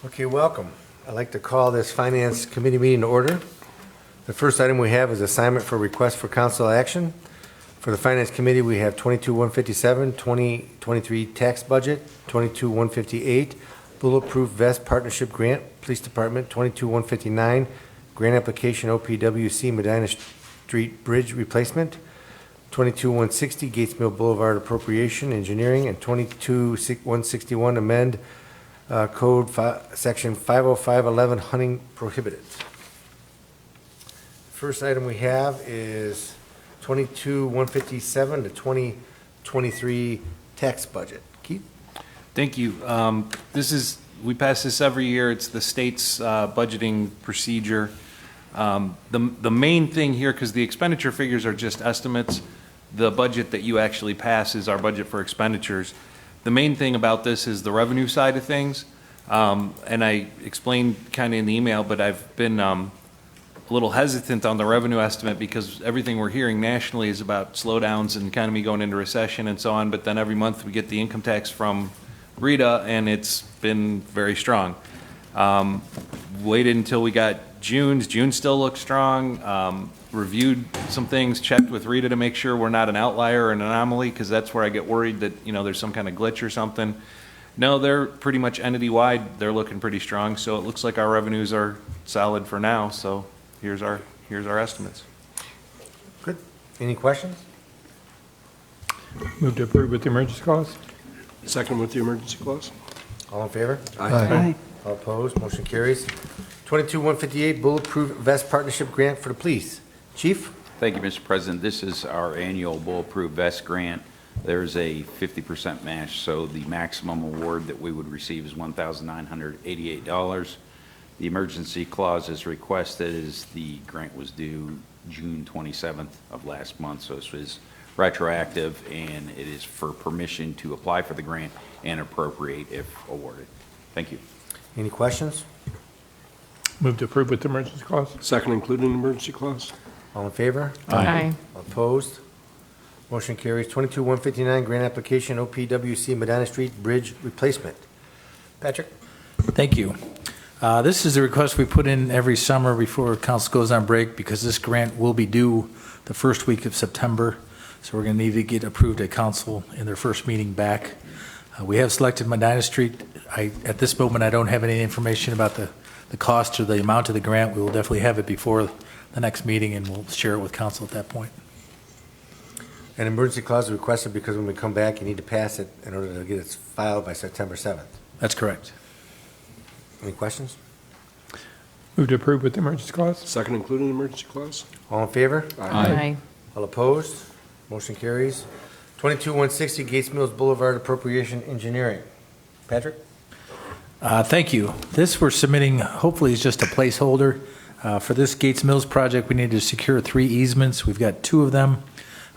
Okay, welcome. I'd like to call this Finance Committee meeting to order. The first item we have is assignment for request for council action. For the Finance Committee, we have 22-157, 2023 tax budget, 22-158, Bulletproof Vest Partnership Grant, Police Department, 22-159, grant application OPWC Medina Street Bridge Replacement, 22-160 Gates Mill Boulevard Appropriation Engineering, and 22-161 amend Code Section 50511 hunting prohibited. First item we have is 22-157, the 2023 tax budget. Keith? Thank you. We pass this every year. It's the state's budgeting procedure. The main thing here, because the expenditure figures are just estimates, the budget that you actually pass is our budget for expenditures. The main thing about this is the revenue side of things. And I explained kind of in the email, but I've been a little hesitant on the revenue estimate because everything we're hearing nationally is about slowdowns and economy going into recession and so on. But then every month we get the income tax from Rita, and it's been very strong. Waited until we got June's. June still looks strong. Reviewed some things, checked with Rita to make sure we're not an outlier or an anomaly, because that's where I get worried that, there's some kind of glitch or something. No, they're pretty much entity-wide. They're looking pretty strong, so it looks like our revenues are solid for now. So here's our estimates. Good. Any questions? Move to approve with the emergency clause. Second with the emergency clause. All in favor? Aye. All opposed? Motion carries. 22-158 Bulletproof Vest Partnership Grant for the police. Chief? Thank you, Mr. President. This is our annual Bulletproof Vest Grant. There's a 50% match, so the maximum award that we would receive is $1,988. The emergency clause is requested as the grant was due June 27th of last month, so this is retroactive, and it is for permission to apply for the grant and appropriate if awarded. Thank you. Any questions? Move to approve with the emergency clause. Second including emergency clause. All in favor? Aye. All opposed? Motion carries. 22-159 grant application OPWC Medina Street Bridge Replacement. Patrick? Thank you. This is a request we put in every summer before council goes on break, because this grant will be due the first week of September. So we're going to need to get approved at council in their first meeting back. We have selected Medina Street. At this moment, I don't have any information about the cost or the amount of the grant. We will definitely have it before the next meeting, and we'll share it with council at that point. An emergency clause is requested because when we come back, you need to pass it in order to get it filed by September 7th. That's correct. Any questions? Move to approve with the emergency clause. Second including emergency clause. All in favor? Aye. All opposed? Motion carries. 22-160 Gates Mills Boulevard Appropriation Engineering. Patrick? Thank you. This we're submitting hopefully is just a placeholder. For this Gates Mills project, we need to secure 3 easements. We've got 2 of them.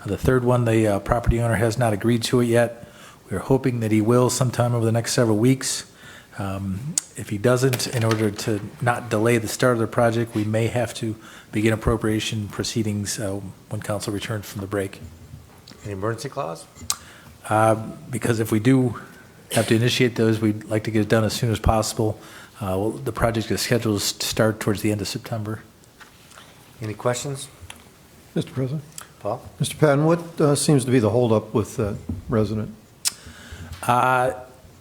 The third one, the property owner has not agreed to it yet. We're hoping that he will sometime over the next several weeks. If he doesn't, in order to not delay the start of the project, we may have to begin appropriation proceedings when council returns from the break. Any emergency clause? Because if we do have to initiate those, we'd like to get it done as soon as possible. The project is scheduled to start towards the end of September. Any questions? Mr. President? Paul? Mr. Patton, what seems to be the holdup with that resident?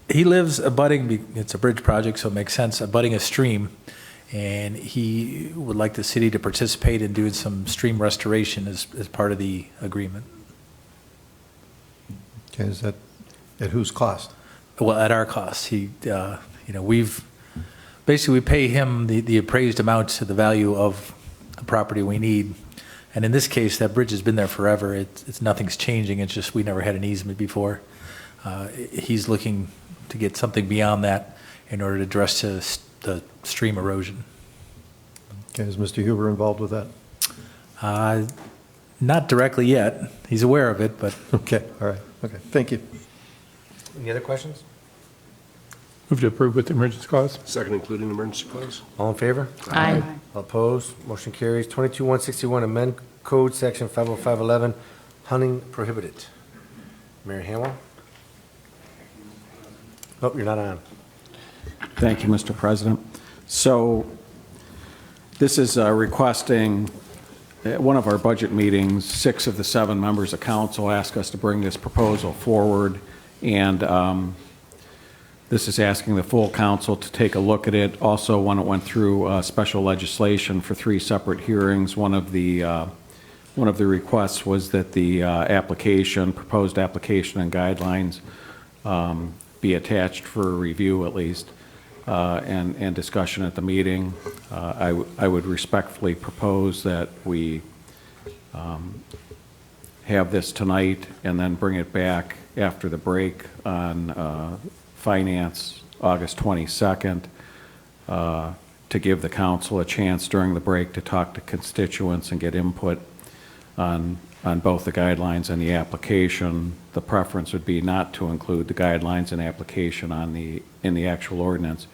He lives abutting, it's a bridge project, so it makes sense, abutting a stream. And he would like the city to participate in doing some stream restoration as part of the agreement. Okay, is that at whose cost? Well, at our cost. We pay him the appraised amount to the value of the property we need. And in this case, that bridge has been there forever. It's nothing's changing. It's just we never had an easement before. He's looking to get something beyond that in order to address the stream erosion. Okay, is Mr. Huber involved with that? Not directly yet. He's aware of it, but Okay, all right, okay, thank you. Any other questions? Move to approve with the emergency clause. Second including emergency clause. All in favor? Aye. All opposed? Motion carries. 22-161 amend Code Section 50511 hunting prohibited. Mayor Hamwell? Oh, you're not on. Thank you, Mr. President. So this is requesting, at one of our budget meetings, 6 of the 7 members of council asked us to bring this proposal forward, and this is asking the full council to take a look at it. Also, when it went through special legislation for 3 separate hearings, one of the requests was that the proposed application and guidelines be attached for review at least, and discussion at the meeting. I would respectfully propose that we have this tonight and then bring it back after the break on Finance, August 22nd, to give the council a chance during the break to talk to constituents and get input on both the guidelines and the application. The preference would be not to include the guidelines and application in the actual ordinance.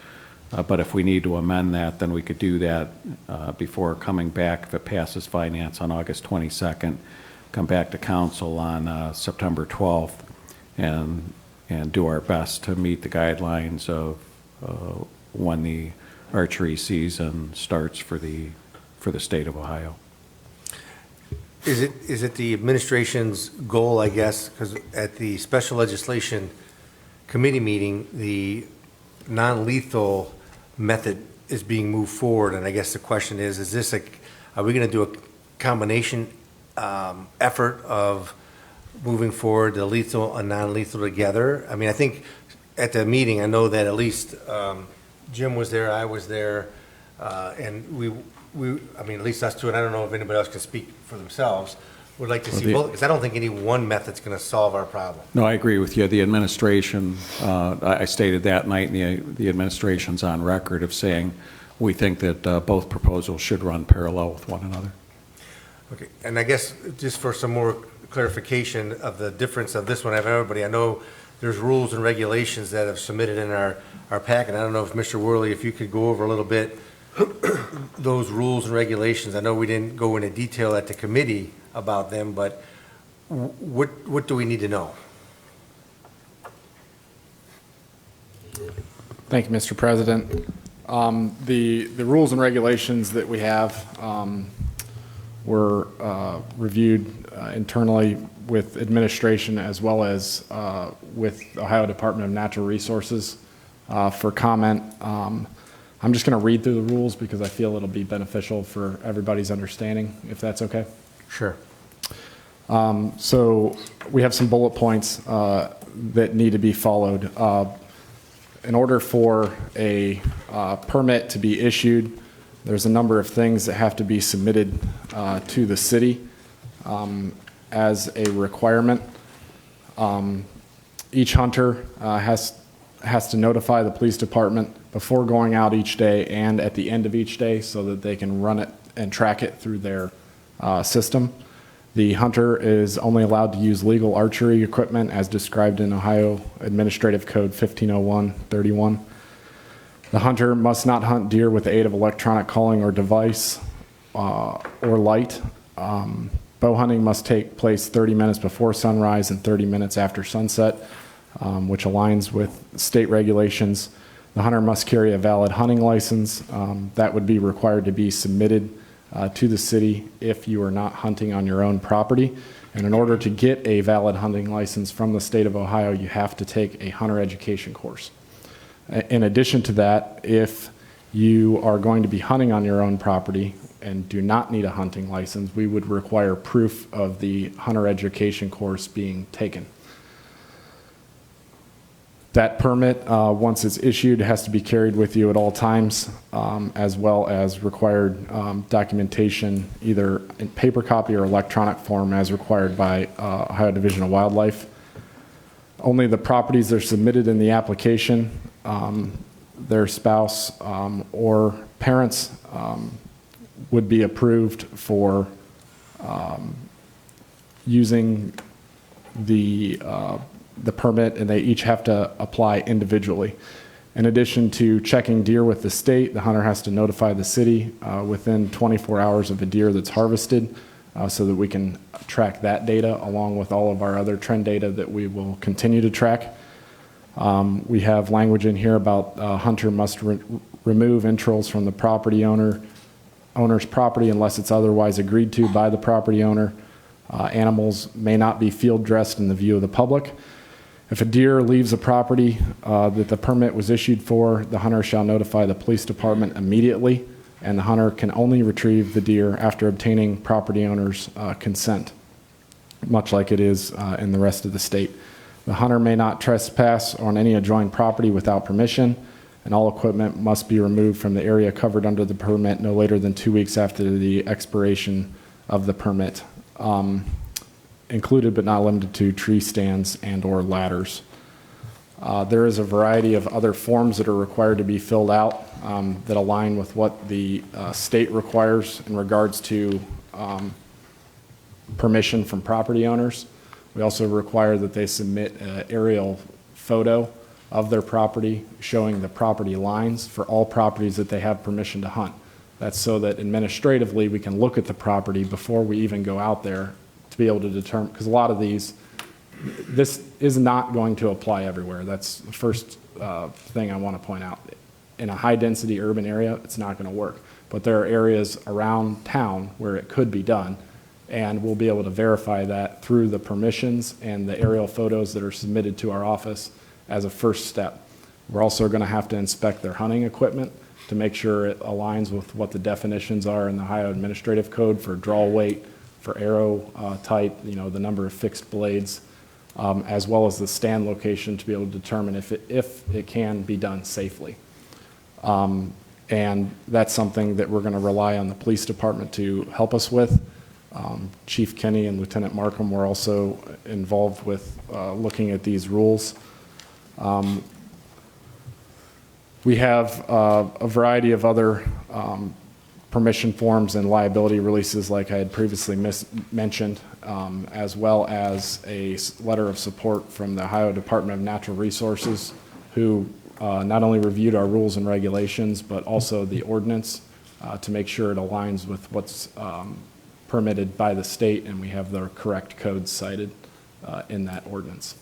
But if we need to amend that, then we could do that before coming back, if it passes Finance on August 22nd, come back to council on September 12th and do our best to meet the guidelines of when the archery season starts for the state of Ohio. Is it the administration's goal, I guess, because at the special legislation committee meeting, the non-lethal method is being moved forward, and I guess the question is this are we going to do a combination effort of moving forward the lethal and non-lethal together? I mean, I think at the meeting, I know that at least Jim was there, I was there, and we, I mean, at least us two, and I don't know if anybody else can speak for themselves, would like to see both, because I don't think any one method's going to solve our problem. No, I agree with you. The administration, I stated that night, and the administration's on record of saying we think that both proposals should run parallel with one another. Okay, and I guess just for some more clarification of the difference of this one, everybody, I know there's rules and regulations that have submitted in our packet. I don't know if Mr. Worley, if you could go over a little bit those rules and regulations. I know we didn't go into detail at the committee about them, but what do we need to know? Thank you, Mr. President. The rules and regulations that we have were reviewed internally with administration as well as with Ohio Department of Natural Resources for comment. I'm just going to read through the rules because I feel it'll be beneficial for everybody's understanding, if that's okay. Sure. So we have some bullet points that need to be followed. In order for a permit to be issued, there's a number of things that have to be submitted to the city as a requirement. Each hunter has to notify the police department before going out each day and at the end of each day so that they can run it and track it through their system. The hunter is only allowed to use legal archery equipment as described in Ohio Administrative Code 1501-31. The hunter must not hunt deer with the aid of electronic calling or device or light. Bow hunting must take place 30 minutes before sunrise and 30 minutes after sunset, which aligns with state regulations. The hunter must carry a valid hunting license. That would be required to be submitted to the city if you are not hunting on your own property. And in order to get a valid hunting license from the state of Ohio, you have to take a hunter education course. In addition to that, if you are going to be hunting on your own property and do not need a hunting license, we would require proof of the hunter education course being taken. That permit, once it's issued, has to be carried with you at all times, as well as required documentation, either in paper copy or electronic form as required by Ohio Division of Wildlife. Only the properties that are submitted in the application, their spouse or parents would be approved for using the permit, and they each have to apply individually. In addition to checking deer with the state, the hunter has to notify the city within 24 hours of a deer that's harvested so that we can track that data along with all of our other trend data that we will continue to track. We have language in here about hunter must remove entrails from the owner's property unless it's otherwise agreed to by the property owner. Animals may not be field dressed in the view of the public. If a deer leaves a property that the permit was issued for, the hunter shall notify the police department immediately, and the hunter can only retrieve the deer after obtaining property owner's consent, much like it is in the rest of the state. The hunter may not trespass on any adjoining property without permission, and all equipment must be removed from the area covered under the permit no later than 2 weeks after the expiration of the permit, included but not limited to tree stands and/or ladders. There is a variety of other forms that are required to be filled out that align with what the state requires in regards to permission from property owners. We also require that they submit an aerial photo of their property showing the property lines for all properties that they have permission to hunt. That's so that administratively we can look at the property before we even go out there to be able to determine, because a lot of these, this is not going to apply everywhere. That's the first thing I want to point out. In a high-density urban area, it's not going to work. But there are areas around town where it could be done, and we'll be able to verify that through the permissions and the aerial photos that are submitted to our office as a first step. We're also going to have to inspect their hunting equipment to make sure it aligns with what the definitions are in the Ohio Administrative Code for draw weight, for arrow type, the number of fixed blades, as well as the stand location to be able to determine if it can be done safely. And that's something that we're going to rely on the police department to help us with. Chief Kenny and Lieutenant Markham were also involved with looking at these rules. We have a variety of other permission forms and liability releases like I had previously mentioned, as well as a letter of support from the Ohio Department of Natural Resources, who not only reviewed our rules and regulations, but also the ordinance to make sure it aligns with what's permitted by the state, and we have the correct codes cited in that ordinance.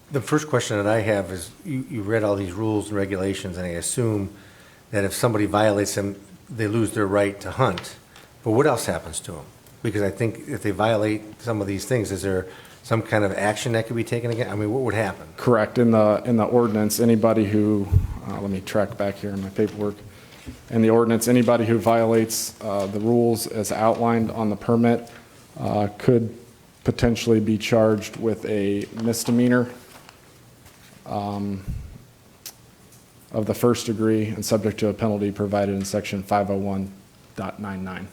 The first question that I have is, you read all these rules and regulations, and I assume that if somebody violates them, they lose their right to hunt. But what else happens to them? Because I think if they violate some of these things, is there some kind of action that could be taken again? I mean, what would happen? Correct. In the ordinance, anybody who, let me track back here in my paperwork. In the ordinance, anybody who violates the rules as outlined on the permit could potentially be charged with a misdemeanor of the first degree and subject to a penalty provided in section 501.99.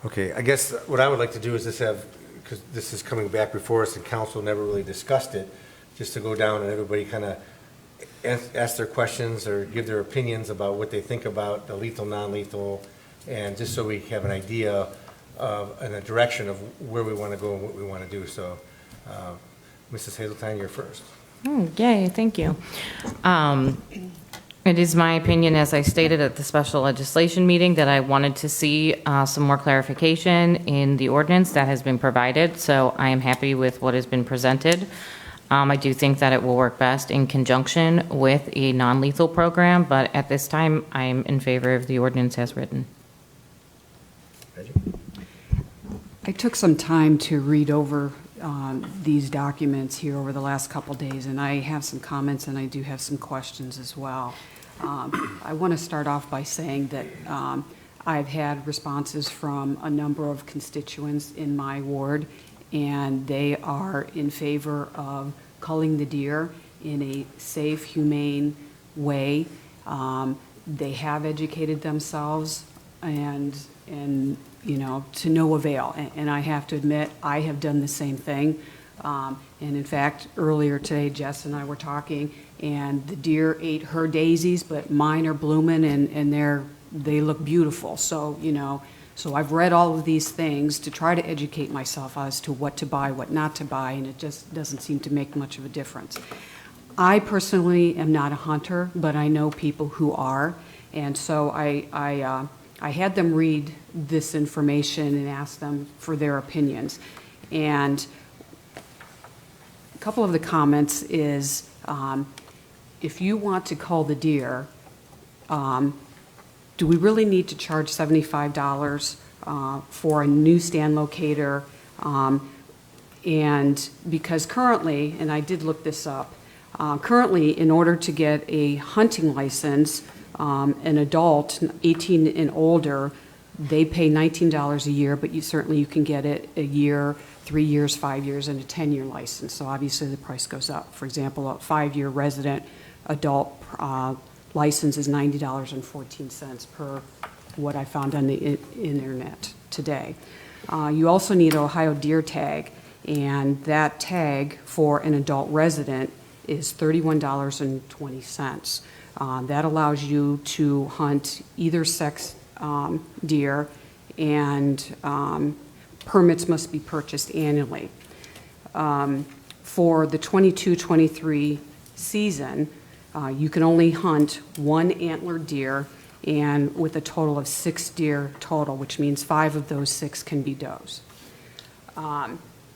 Okay, I guess what I would like to do is just have, because this is coming back before us and council never really discussed it, just to go down and everybody kind of ask their questions or give their opinions about what they think about the lethal, non-lethal, and just so we have an idea of, and a direction of where we want to go and what we want to do. So, Mrs. Hazeltine, you're first. Yay, thank you. It is my opinion, as I stated at the special legislation meeting, that I wanted to see some more clarification in the ordinance that has been provided, so I am happy with what has been presented. I do think that it will work best in conjunction with a non-lethal program, but at this time, I'm in favor of the ordinance as written. I took some time to read over these documents here over the last couple days, and I have some comments and I do have some questions as well. I want to start off by saying that I've had responses from a number of constituents in my ward, and they are in favor of culling the deer in a safe, humane way. They have educated themselves and to no avail. And I have to admit, I have done the same thing. And in fact, earlier today, Jess and I were talking, and the deer ate her daisies, but mine are blooming and they look beautiful. So, so I've read all of these things to try to educate myself as to what to buy, what not to buy, and it just doesn't seem to make much of a difference. I personally am not a hunter, but I know people who are, and so I had them read this information and ask them for their opinions. And couple of the comments is, if you want to cull the deer, do we really need to charge $75 for a new stand locator? And because currently, and I did look this up, currently, in order to get a hunting license, an adult, 18 and older, they pay $19 a year, but you can get it a year, 3 years, 5 years, and a 10-year license. So obviously the price goes up. For example, a 5-year resident adult license is $90.14 per what I found on the internet today. You also need an Ohio deer tag, and that tag for an adult resident is $31.20. That allows you to hunt either sex deer, and permits must be purchased annually. For the 22-23 season, you can only hunt one antlered deer, and with a total of 6 deer total, which means 5 of those 6 can be does.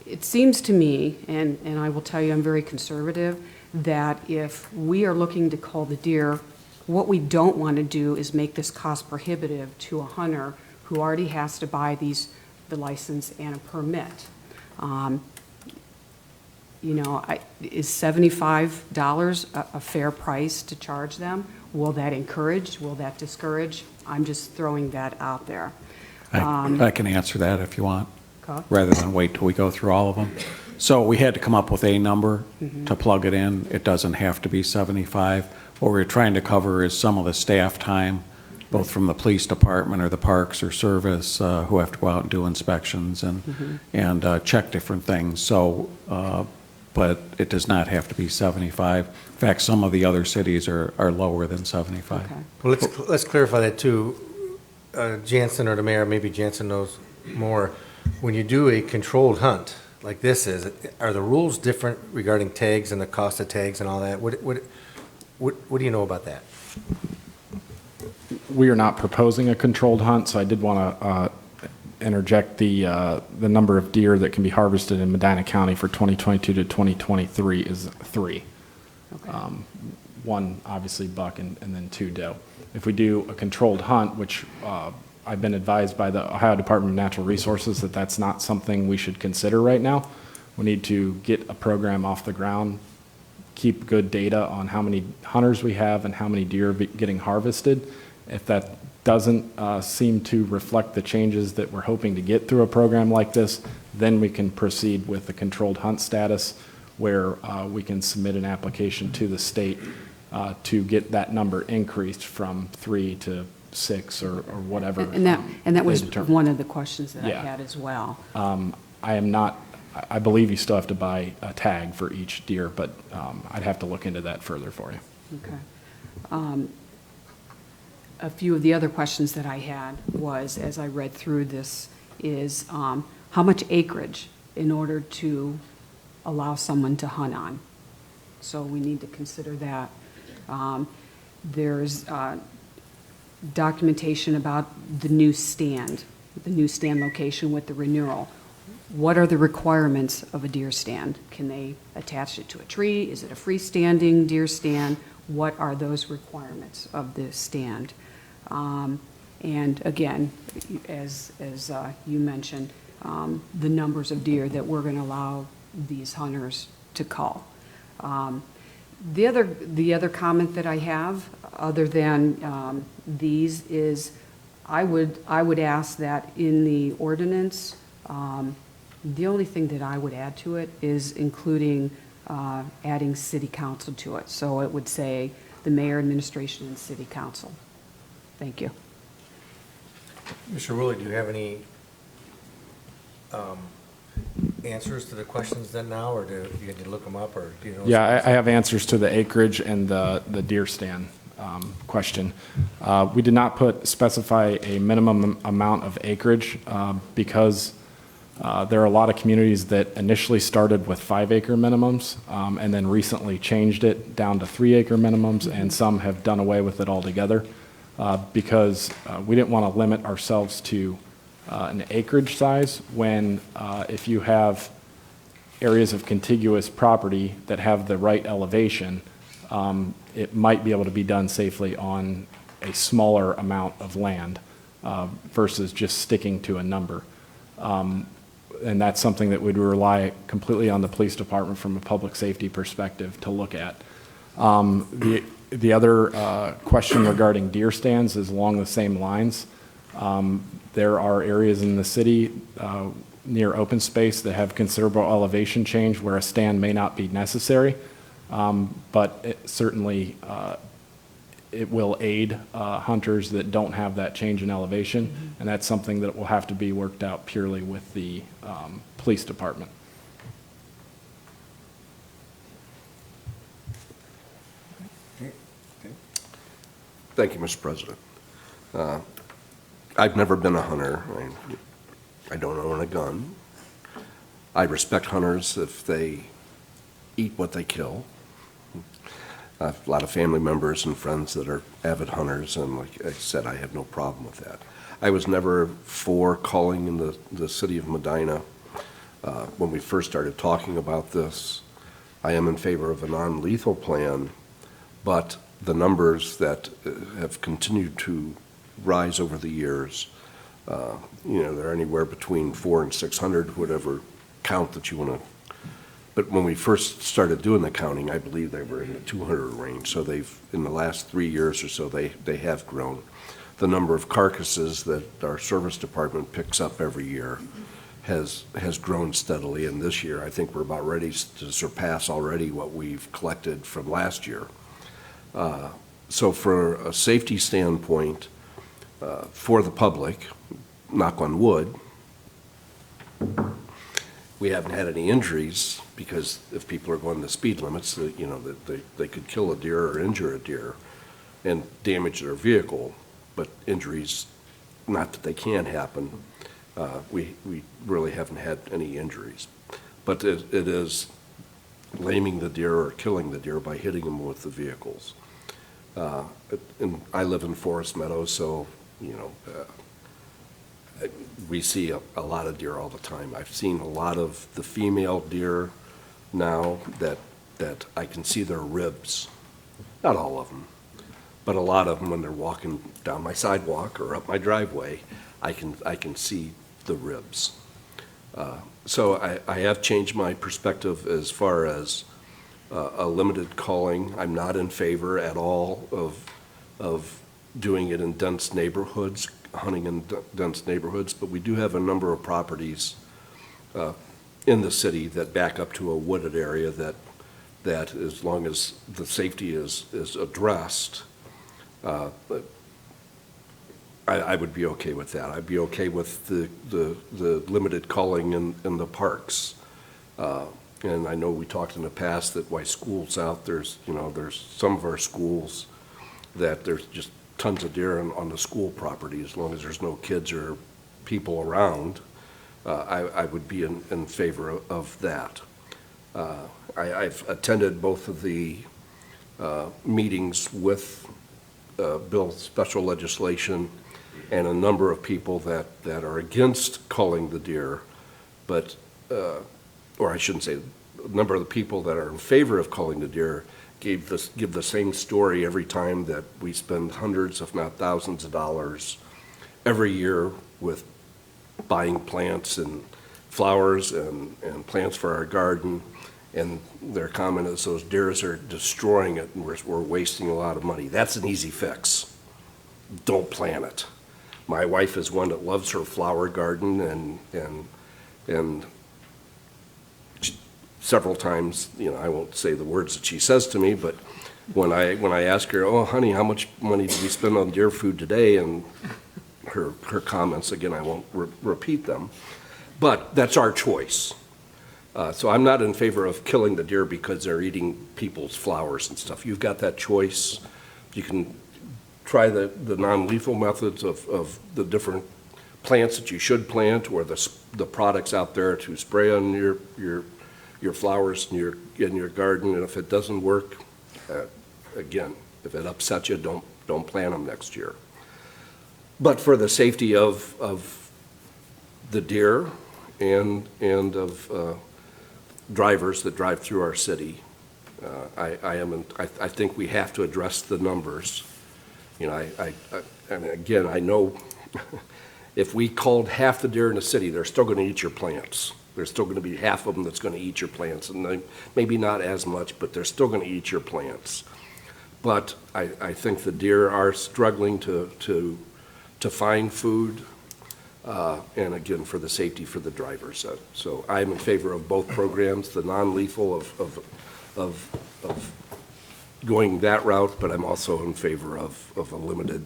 It seems to me, and I will tell you I'm very conservative, that if we are looking to cull the deer, what we don't want to do is make this cost prohibitive to a hunter who already has to buy the license and a permit. Is $75 a fair price to charge them? Will that encourage? Will that discourage? I'm just throwing that out there. I can answer that if you want, Okay. rather than wait till we go through all of them. So we had to come up with a number to plug it in. It doesn't have to be 75. What we're trying to cover is some of the staff time, both from the police department or the parks or service, who have to go out and do inspections and check different things. So, but it does not have to be 75. In fact, some of the other cities are lower than 75. Okay. Well, let's clarify that too. Jansen or the mayor, maybe Jansen knows more. When you do a controlled hunt like this is, are the rules different regarding tags and the cost of tags and all that? What do you know about that? We are not proposing a controlled hunt, so I did want to interject the number of deer that can be harvested in Medina County for 2022 to 2023 is 3. Okay. 1 obviously buck and then 2 doe. If we do a controlled hunt, which I've been advised by the Ohio Department of Natural Resources that that's not something we should consider right now. We need to get a program off the ground, keep good data on how many hunters we have and how many deer are getting harvested. If that doesn't seem to reflect the changes that we're hoping to get through a program like this, then we can proceed with the controlled hunt status, where we can submit an application to the state to get that number increased from 3 to 6 or whatever. And that was they determine. one of the questions that Yeah. I had as well. I believe you still have to buy a tag for each deer, but I'd have to look into that further for you. Okay. A few of the other questions that I had was, as I read through this, is how much acreage in order to allow someone to hunt on? So we need to consider that. There's documentation about the new stand location with the renewal. What are the requirements of a deer stand? Can they attach it to a tree? Is it a freestanding deer stand? What are those requirements of the stand? And again, as you mentioned, the numbers of deer that we're going to allow these hunters to cull. The other comment that I have, other than these, is I would ask that in the ordinance, the only thing that I would add to it is including adding city council to it. So it would say the mayor, administration, and city council. Thank you. Mr. Woolley, do you have any answers to the questions then now, or do you need to look them up, or do you know? Yeah, I have answers to the acreage and the deer stand question. We did not specify a minimum amount of acreage because there are a lot of communities that initially started with 5-acre minimums and then recently changed it down to 3-acre minimums, and some have done away with it altogether because we didn't want to limit ourselves to an acreage size when if you have areas of contiguous property that have the right elevation, it might be able to be done safely on a smaller amount of land versus just sticking to a number. And that's something that would rely completely on the police department from a public safety perspective to look at. The other question regarding deer stands is along the same lines. There are areas in the city near open space that have considerable elevation change where a stand may not be necessary, but it certainly it will aid hunters that don't have that change in elevation, and that's something that will have to be worked out purely with the police department. Thank you, Mr. President. I've never been a hunter. I don't own a gun. I respect hunters if they eat what they kill. I have a lot of family members and friends that are avid hunters, and like I said, I have no problem with that. I was never for calling in the city of Medina. When we first started talking about this, I am in favor of a non-lethal plan, but the numbers that have continued to rise over the years, they're anywhere between 400 and 600, whatever count that you want to. But when we first started doing the counting, I believe they were in the 200 range. So in the last 3 years or so, they have grown. The number of carcasses that our service department picks up every year has grown steadily. And this year, I think we're about ready to surpass already what we've collected from last year. So for a safety standpoint, for the public, knock on wood, we haven't had any injuries, because if people are going the speed limits, they could kill a deer or injure a deer and damage their vehicle, but injuries, not that they can happen. We really haven't had any injuries. But it is laming the deer or killing the deer by hitting them with the vehicles. And I live in Forest Meadows, so, we see a lot of deer all the time. I've seen a lot of the female deer now that I can see their ribs. Not all of them, but a lot of them when they're walking down my sidewalk or up my driveway, I can see the ribs. So I have changed my perspective as far as a limited calling. I'm not in favor at all of doing it in dense neighborhoods, hunting in dense neighborhoods, but we do have a number of properties in the city that back up to a wooded area that as long as the safety is addressed, I would be okay with that. I'd be okay with the limited calling in the parks. And I know we talked in the past that why schools out, there's some of our schools that there's just tons of deer on the school property. As long as there's no kids or people around, I would be in favor of that. I've attended both of the meetings with Bill's special legislation and a number of people that are against calling the deer, but, or I shouldn't say, a number of the people that are in favor of calling the deer give the same story every time, that we spend hundreds, if not thousands of dollars every year with buying plants and flowers and plants for our garden. And their comment is those deers are destroying it and we're wasting a lot of money. That's an easy fix. Don't plant it. My wife is one that loves her flower garden, and several times, I won't say the words that she says to me, but when I ask her, "Oh, honey, how much money did we spend on deer food today?" and her comments, again, I won't repeat them, but that's our choice. So I'm not in favor of killing the deer because they're eating people's flowers and stuff. You've got that choice. You can try the non-lethal methods of the different plants that you should plant, or the products out there to spray on your flowers in your garden. And if it doesn't work, again, if it upsets you, don't plant them next year. But for the safety of the deer and of drivers that drive through our city. I think we have to address the numbers. You know, and again, I know if we called half the deer in the city, they're still going to eat your plants. There's still going to be half of them that's going to eat your plants, and maybe not as much, but they're still going to eat your plants. But I think the deer are struggling to find food, and again, for the safety for the drivers. So I'm in favor of both programs, the non-lethal of going that route, but I'm also in favor of a limited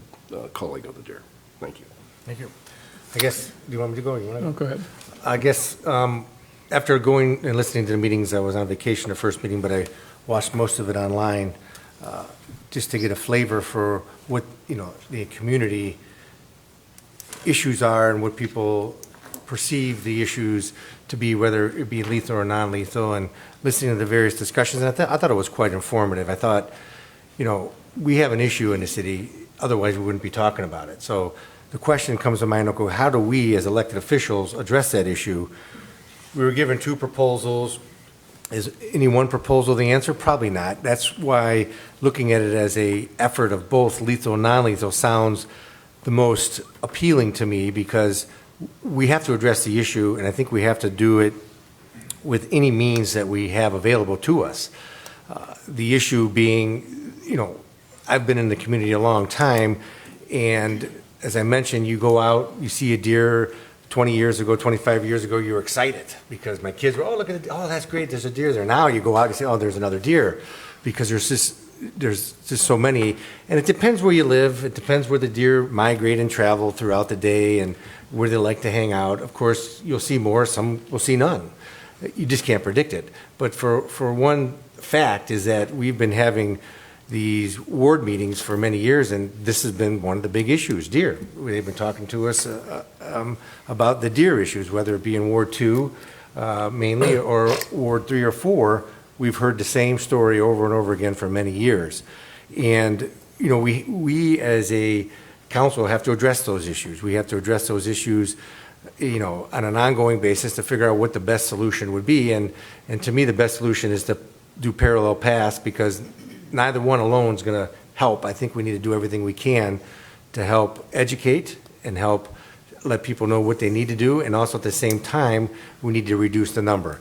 culling of the deer. Thank you. Thank you. I guess, do you want me to go? You want to Oh, go ahead. I guess after going and listening to the meetings, I was on vacation the first meeting, but I watched most of it online just to get a flavor for what, you know, the community issues are and what people perceive the issues to be, whether it be lethal or non-lethal, and listening to the various discussions. And I thought it was quite informative. I thought, you know, we have an issue in the city, otherwise we wouldn't be talking about it. So the question comes to mind, okay, how do we as elected officials address that issue? We were given two proposals. Is any one proposal the answer? Probably not. That's why looking at it as a effort of both lethal and non-lethal sounds the most appealing to me, because we have to address the issue, and I think we have to do it with any means that we have available to us. The issue being, you know, I've been in the community a long time, and as I mentioned, you go out, you see a deer 20 years ago, 25 years ago, you were excited because my kids were, oh, look at it, oh, that's great, there's a deer there. Now you go out and say, oh, there's another deer, because there's just so many. And it depends where you live. It depends where the deer migrate and travel throughout the day and where they like to hang out. Of course, you'll see more, some will see none. You just can't predict it. But for one fact is that we've been having these ward meetings for many years, and this has been one of the big issues, deer. They've been talking to us about the deer issues, whether it be in Ward 2 mainly, or Ward 3 or 4. We've heard the same story over and over again for many years. And, you know, we as a council have to address those issues. We have to address those issues, you know, on an ongoing basis to figure out what the best solution would be. And to me, the best solution is to do parallel paths, because neither one alone is going to help. I think we need to do everything we can to help educate and help let people know what they need to do. And also at the same time, we need to reduce the number.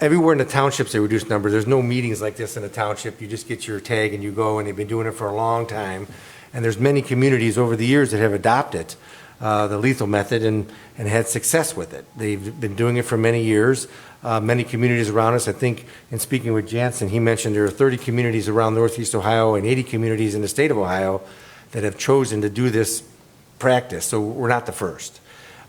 Everywhere in the townships, they reduce number. There's no meetings like this in a township. You just get your tag and you go, and they've been doing it for a long time. And there's many communities over the years that have adopted the lethal method and had success with it. They've been doing it for many years. Many communities around us, I think, in speaking with Jansen, he mentioned there are 30 communities around Northeast Ohio and 80 communities in the state of Ohio that have chosen to do this practice. So we're not the first.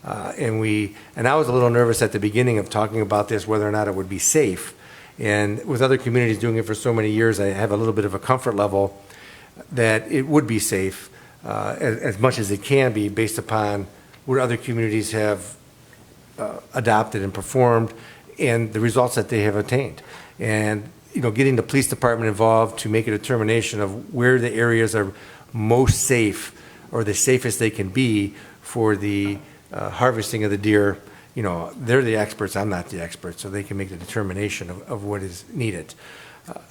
And I was a little nervous at the beginning of talking about this, whether or not it would be safe. And with other communities doing it for so many years, I have a little bit of a comfort level that it would be safe as much as it can be, based upon what other communities have adopted and performed and the results that they have attained. And, you know, getting the police department involved to make a determination of where the areas are most safe, or the safest they can be for the harvesting of the deer. You know, they're the experts, I'm not the expert, so they can make the determination of what is needed.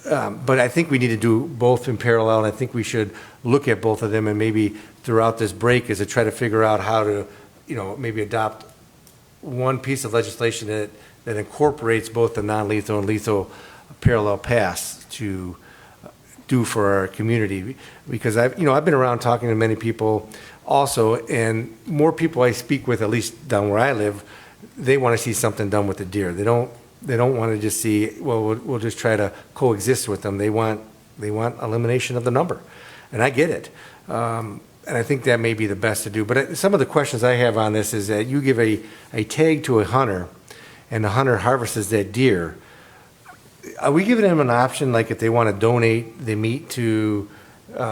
But I think we need to do both in parallel, and I think we should look at both of them, and maybe throughout this break is to try to figure out how to, you know, maybe adopt one piece of legislation that incorporates both the non-lethal and lethal parallel paths to do for our community. Because I've been around talking to many people also, and more people I speak with, at least down where I live, they want to see something done with the deer. They don't want to just see, well, we'll just try to coexist with them. They want elimination of the number, and I get it. And I think that may be the best to do. But some of the questions I have on this is that you give a tag to a hunter, and the hunter harvests that deer. Are we giving them an option, like if they want to donate the meat to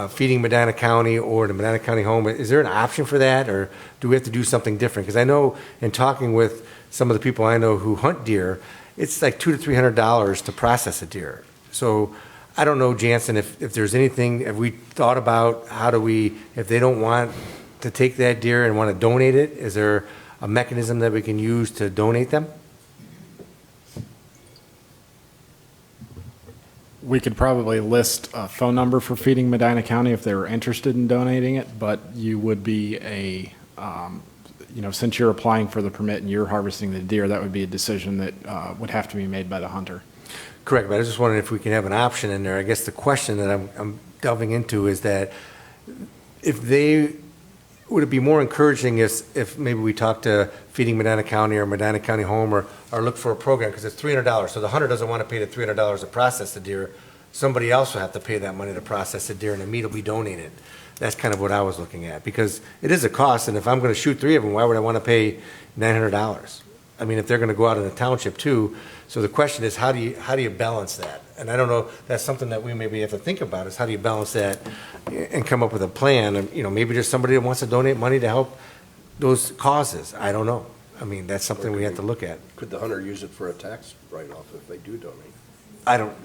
Feeding Medina County or the Medina County Home? Is there an option for that, or do we have to do something different? Because I know in talking with some of the people I know who hunt deer, it's like $200 to $300 to process a deer. So I don't know, Jansen, if there's anything, have we thought about how do we, if they don't want to take that deer and want to donate it, is there a mechanism that we can use to donate them? we could probably list a phone number for Feeding Medina County if they were interested in donating it, but you would be since you're applying for the permit and you're harvesting the deer, that would be a decision that would have to be made by the hunter. Correct, but I was just wondering if we can have an option in there. I guess the question that I'm delving into is that would it be more encouraging if maybe we talk to Feeding Medina County or Medina County Home or look for a program, because it's $300, so the hunter doesn't want to pay the $300 to process the deer. Somebody else will have to pay that money to process the deer, and the meat will be donated. That's kind of what I was looking at, because it is a cost, and if I'm going to shoot 3 of them, why would I want to pay $900? I mean, if they're going to go out in the township too. So the question is, how do you balance that? And I don't know, that's something that we maybe have to think about, is how do you balance that and come up with a plan? And, maybe there's somebody that wants to donate money to help those causes. I don't know. I mean, that's something we have to look at. Could the hunter use it for a tax write-off if they do donate?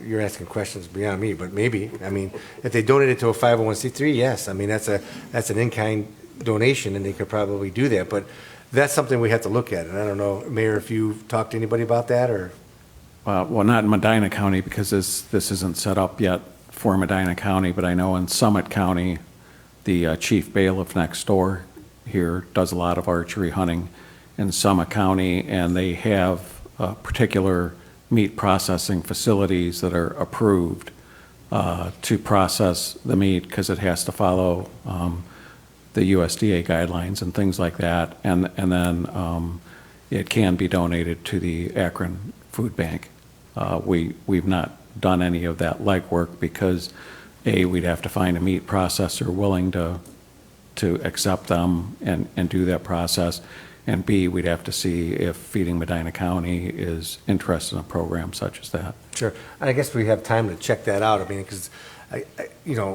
You're asking questions beyond me, but maybe. I mean, if they donate it to a 501c3, yes. I mean, that's an in-kind donation, and they could probably do that. But that's something we have to look at. And I don't know, Mayor, if you've talked to anybody about that, or? Well, not in Medina County, because this isn't set up yet for Medina County, but I know in Summit County, the chief bailiff next door here does a lot of archery hunting in Summit County, and they have particular meat processing facilities that are approved to process the meat, because it has to follow the USDA guidelines and things like that, and then it can be donated to the Akron Food Bank. We've not done any of that legwork because A, we'd have to find a meat processor willing to accept them and do that process, and B, we'd have to see if Feeding Medina County is interested in a program such as that. Sure. I guess we have time to check that out. I mean, because,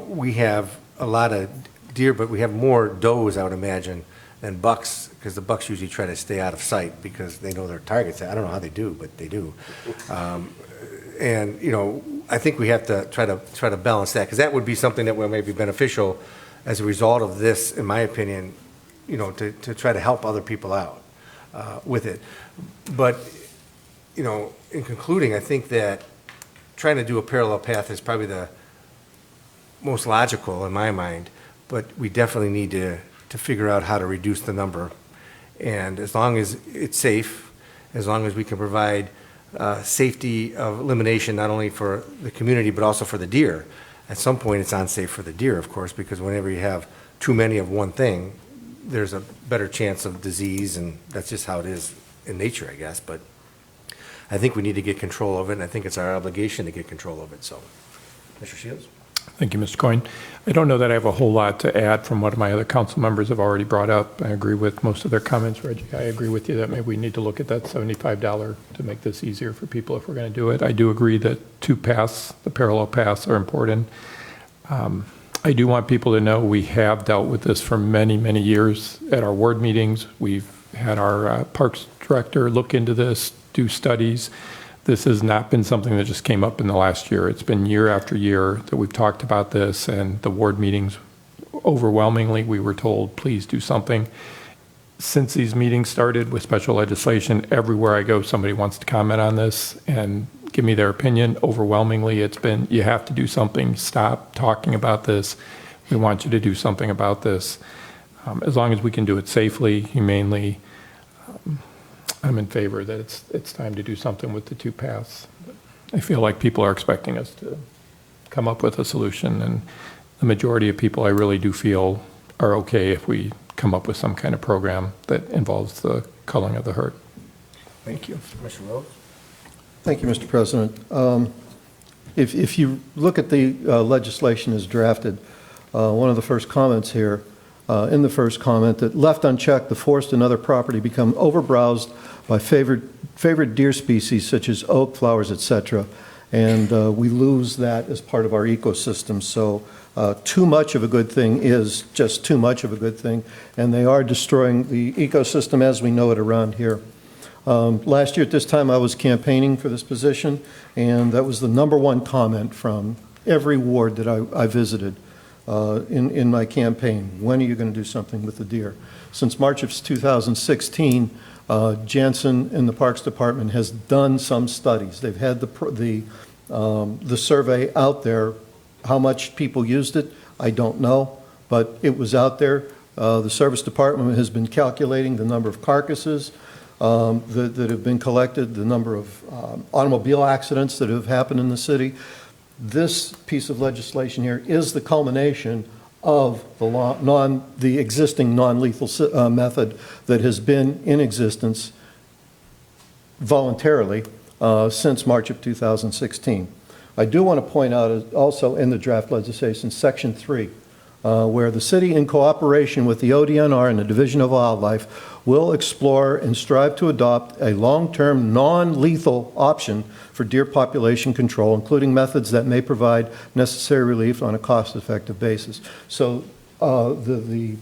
we have a lot of deer, but we have more does, I would imagine, than bucks, because the bucks usually try to stay out of sight because they know their targets. I don't know how they do, but they do. I think we have to try to balance that, because that would be something that may be beneficial as a result of this, in my opinion, to try to help other people out with it. But, in concluding, I think that trying to do a parallel path is probably the most logical in my mind, but we definitely need to figure out how to reduce the number. And as long as it's safe, as long as we can provide safety of elimination, not only for the community, but also for the deer. At some point, it's unsafe for the deer, of course, because whenever you have too many of one thing, there's a better chance of disease, and that's just how it is in nature, I guess. But I think we need to get control of it, and I think it's our obligation to get control of it. So, Mr. Shields? Thank you, Mr. Coyne. I don't know that I have a whole lot to add from what my other council members have already brought up. I agree with most of their comments, Reggie. I agree with you that maybe we need to look at that $75 to make this easier for people if we're going to do it. I do agree that the parallel paths are important. I do want people to know we have dealt with this for many, many years at our ward meetings. We've had our parks director look into this, do studies. This has not been something that just came up in the last year. It's been year after year that we've talked about this, and the ward meetings, overwhelmingly, we were told, please do something. Since these meetings started with special legislation, everywhere I go, somebody wants to comment on this and give me their opinion. Overwhelmingly, it's been, you have to do something. Stop talking about this. We want you to do something about this. As long as we can do it safely, humanely, I'm in favor that it's time to do something with the two paths. I feel like people are expecting us to come up with a solution, and the majority of people I really do feel are okay if we come up with some kind of program that involves the culling of the herd. Thank you. Mr. Rose? Thank you, Mr. President. If you look at the legislation as drafted, one of the first comments here, in the first comment, that left unchecked, the forest and other property become overbrowsed by favored deer species such as oak, flowers, etc., and we lose that as part of our ecosystem. So too much of a good thing is just too much of a good thing, and they are destroying the ecosystem as we know it around here. Last year at this time I was campaigning for this position, and that was the #1 comment from every ward that I visited in my campaign. When are you going to do something with the deer? Since March of 2016, Jansen and the Parks Department has done some studies. They've had the The survey out there, how much people used it, I don't know, but it was out there. The Service Department has been calculating the number of carcasses that have been collected, the number of automobile accidents that have happened in the city. This piece of legislation here is the culmination of the existing non-lethal method that has been in existence voluntarily since March of 2016. I do want to point out also in the draft legislation, Section 3, where the city, in cooperation with the ODNR and the Division of Wildlife, will explore and strive to adopt a long-term non-lethal option for deer population control, including methods that may provide necessary relief on a cost-effective basis. So the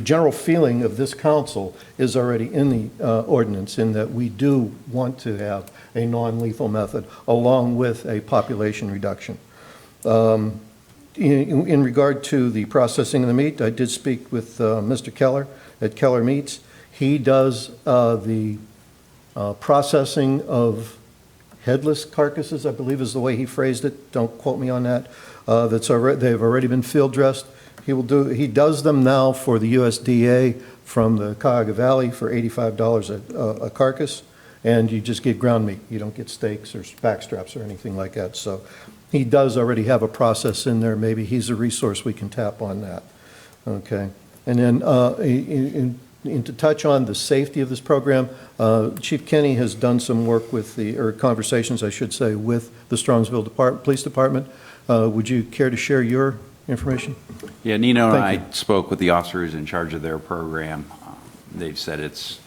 general feeling of this council is already in the ordinance, in that we do want to have a non-lethal method along with a population reduction. In regard to the processing of the meat, I did speak with Mr. Keller at Keller Meats. He does the processing of headless carcasses, I believe is the way he phrased it. Don't quote me on that. They've already been field dressed. He does them now for the USDA from the Cuyahoga Valley for $85 a carcass, and you just get ground meat. You don't get steaks or back straps or anything like that. So he does already have a process in there. Maybe he's a resource we can tap on that. Okay. And then to touch on the safety of this program, Chief Kenny has done some work with or conversations, I should say, with the Strongsville Police Department. Would you care to share your information? Yeah, Nino and Thank I spoke with the officers in charge of their program. They've said it's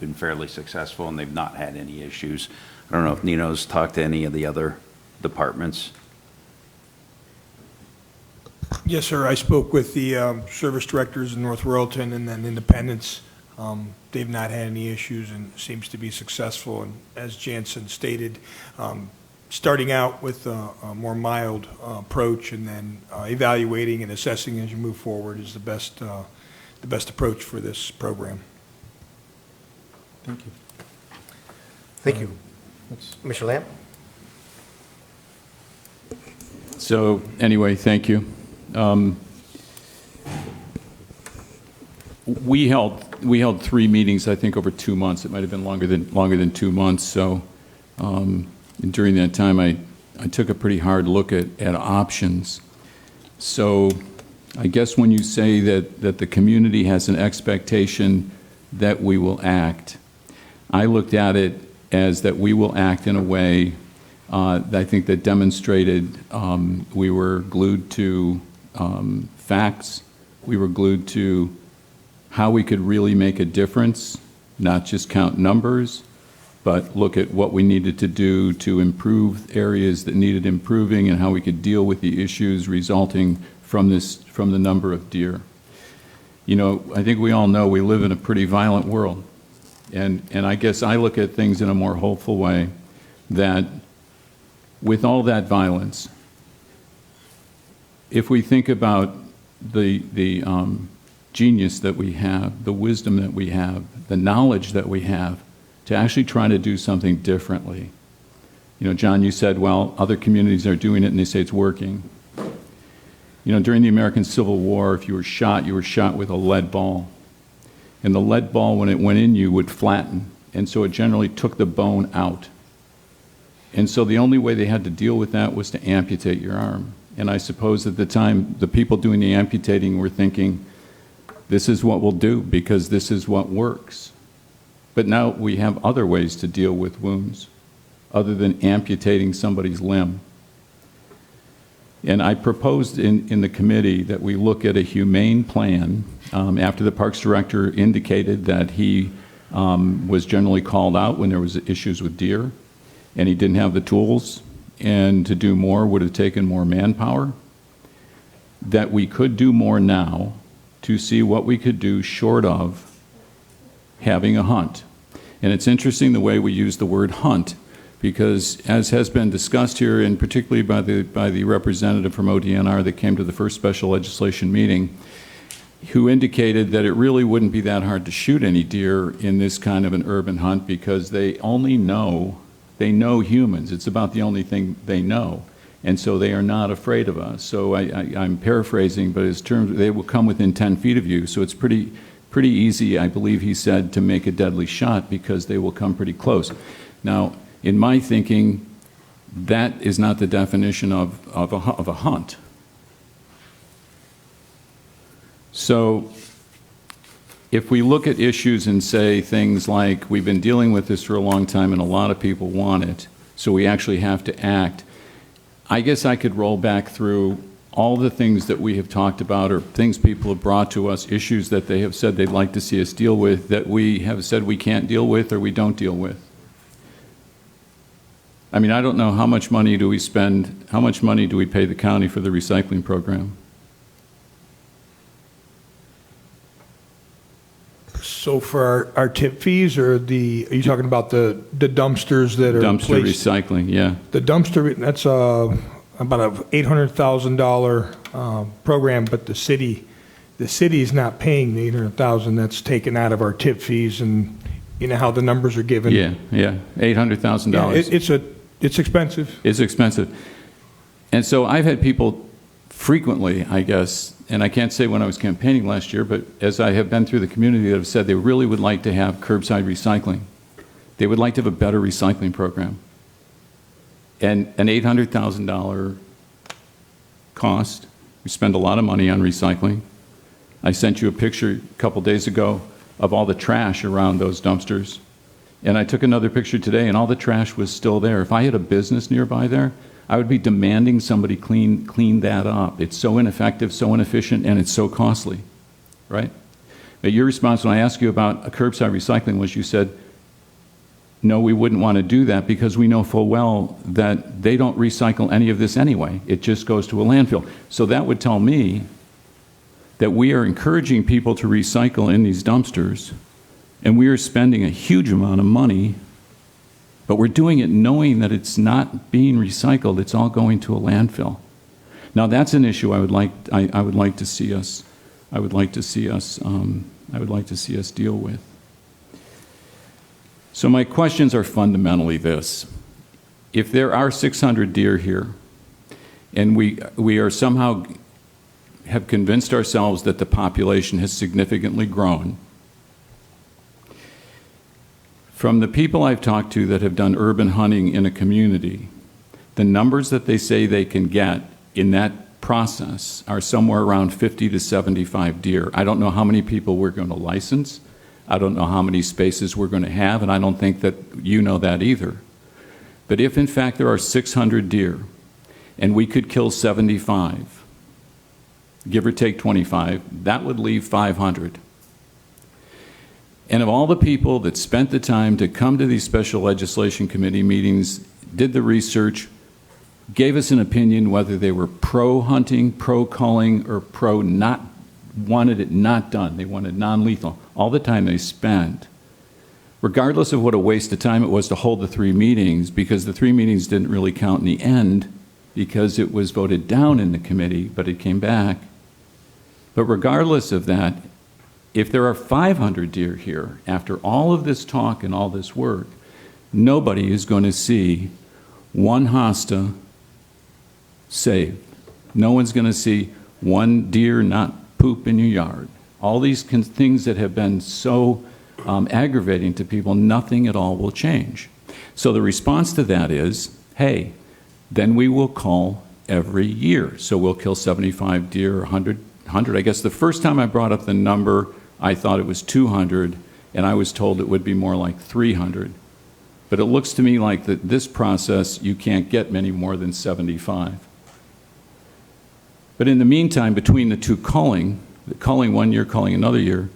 been fairly successful and they've not had any issues. I don't know if Nino's talked to any of the other departments. Yes, sir. I spoke with the service directors in North Royalton and then Independence. They've not had any issues and seems to be successful. And as Jansen stated, starting out with a more mild approach and then evaluating and assessing as you move forward is the best approach for this program. Thank you. Thank you. Commissioner Lamb? So anyway, thank you. We held 3 meetings, I think, over 2 months. It might have been longer than 2 months. So during that time, I took a pretty hard look at options. So I guess when you say that the community has an expectation that we will act, I looked at it as that we will act in a way that I think that demonstrated we were glued to facts. We were glued to how we could really make a difference, not just count numbers, but look at what we needed to do to improve areas that needed improving and how we could deal with the issues resulting from the number of deer. You know, I think we all know we live in a pretty violent world. And I guess I look at things in a more hopeful way, that with all that violence, if we think about the genius that we have, the wisdom that we have, the knowledge that we have to actually try to do something differently. You know, John, you said, well, other communities are doing it and they say it's working. You know, during the American Civil War, if you were shot with a lead ball. And the lead ball, when it went in you, would flatten. And so it generally took the bone out. And so the only way they had to deal with that was to amputate your arm. And I suppose at the time, the people doing the amputating were thinking, this is what we'll do because this is what works. But now we have other ways to deal with wounds other than amputating somebody's limb. And I proposed in the committee that we look at a humane plan after the Parks Director indicated that he was generally called out when there was issues with deer and he didn't have the tools, and to do more would have taken more manpower, that we could do more now to see what we could do short of having a hunt. And it's interesting the way we use the word hunt, because as has been discussed here, and particularly by the representative from ODNR that came to the first special legislation meeting, who indicated that it really wouldn't be that hard to shoot any deer in this kind of an urban hunt because they only know They know humans. It's about the only thing they know. And so they are not afraid of us. So I'm paraphrasing, but his terms, they will come within 10 feet of you. So it's pretty easy, I believe he said, to make a deadly shot because they will come pretty close. Now, in my thinking, that is not the definition of a hunt. So if we look at issues and say things like, we've been dealing with this for a long time and a lot of people want it, so we actually have to act, I guess I could roll back through all the things that we have talked about or things people have brought to us, issues that they have said they'd like to see us deal with that we have said we can't deal with or we don't deal with. I mean, I don't know how much money do we spend, how much money do we pay the county for the recycling program? So for our tip fees, or are you talking about the dumpsters that are Dumpster placed? recycling, yeah. The dumpster, that's about a $800,000 program, but the city is not paying the $800,000 that's taken out of our tip fees, and you know how the numbers are given. Yeah, $800,000. Yeah, it's expensive. It's expensive. And so I've had people frequently, I guess, and I can't say when I was campaigning last year, but as I have been through the community, that have said they really would like to have curbside recycling. They would like to have a better recycling program. And an $800,000 cost. We spend a lot of money on recycling. I sent you a picture a couple days ago of all the trash around those dumpsters. And I took another picture today, and all the trash was still there. If I had a business nearby there, I would be demanding somebody clean that up. It's so ineffective, so inefficient, and it's so costly, right? But your response when I asked you about a curbside recycling was you said, no, we wouldn't want to do that because we know full well that they don't recycle any of this anyway. It just goes to a landfill. So that would tell me that we are encouraging people to recycle in these dumpsters, and we are spending a huge amount of money, but we're doing it knowing that it's not being recycled, it's all going to a landfill. Now that's an issue I would like to see us deal with. So my questions are fundamentally this. If there are 600 deer here, and we are somehow have convinced ourselves that the population has significantly grown, from the people I've talked to that have done urban hunting in a community, the numbers that they say they can get in that process are somewhere around 50 to 75 deer. I don't know how many people we're going to license. I don't know how many spaces we're going to have, and I don't think that you know that either. But if in fact there are 600 deer, and we could kill 75, give or take 25, that would leave 500. And of all the people that spent the time to come to these special legislation committee meetings, did the research, gave us an opinion whether they were pro-hunting, pro-culling, or pro-not, wanted it not done, they wanted non-lethal, all the time they spent, regardless of what a waste of time it was to hold the 3 meetings, because the 3 meetings didn't really count in the end, because it was voted down in the committee, but it came back. But regardless of that, if there are 500 deer here, after all of this talk and all this work, nobody is going to see one hosta saved. No one's going to see one deer not poop in your yard. All these things that have been so aggravating to people, nothing at all will change. So the response to that is, hey, then we will cull every year. So we'll kill 75 deer or 100. I guess the first time I brought up the number, I thought it was 200, and I was told it would be more like 300. But it looks to me like that this process, you can't get many more than 75. But in the meantime, between the two culling 1 year, culling another year,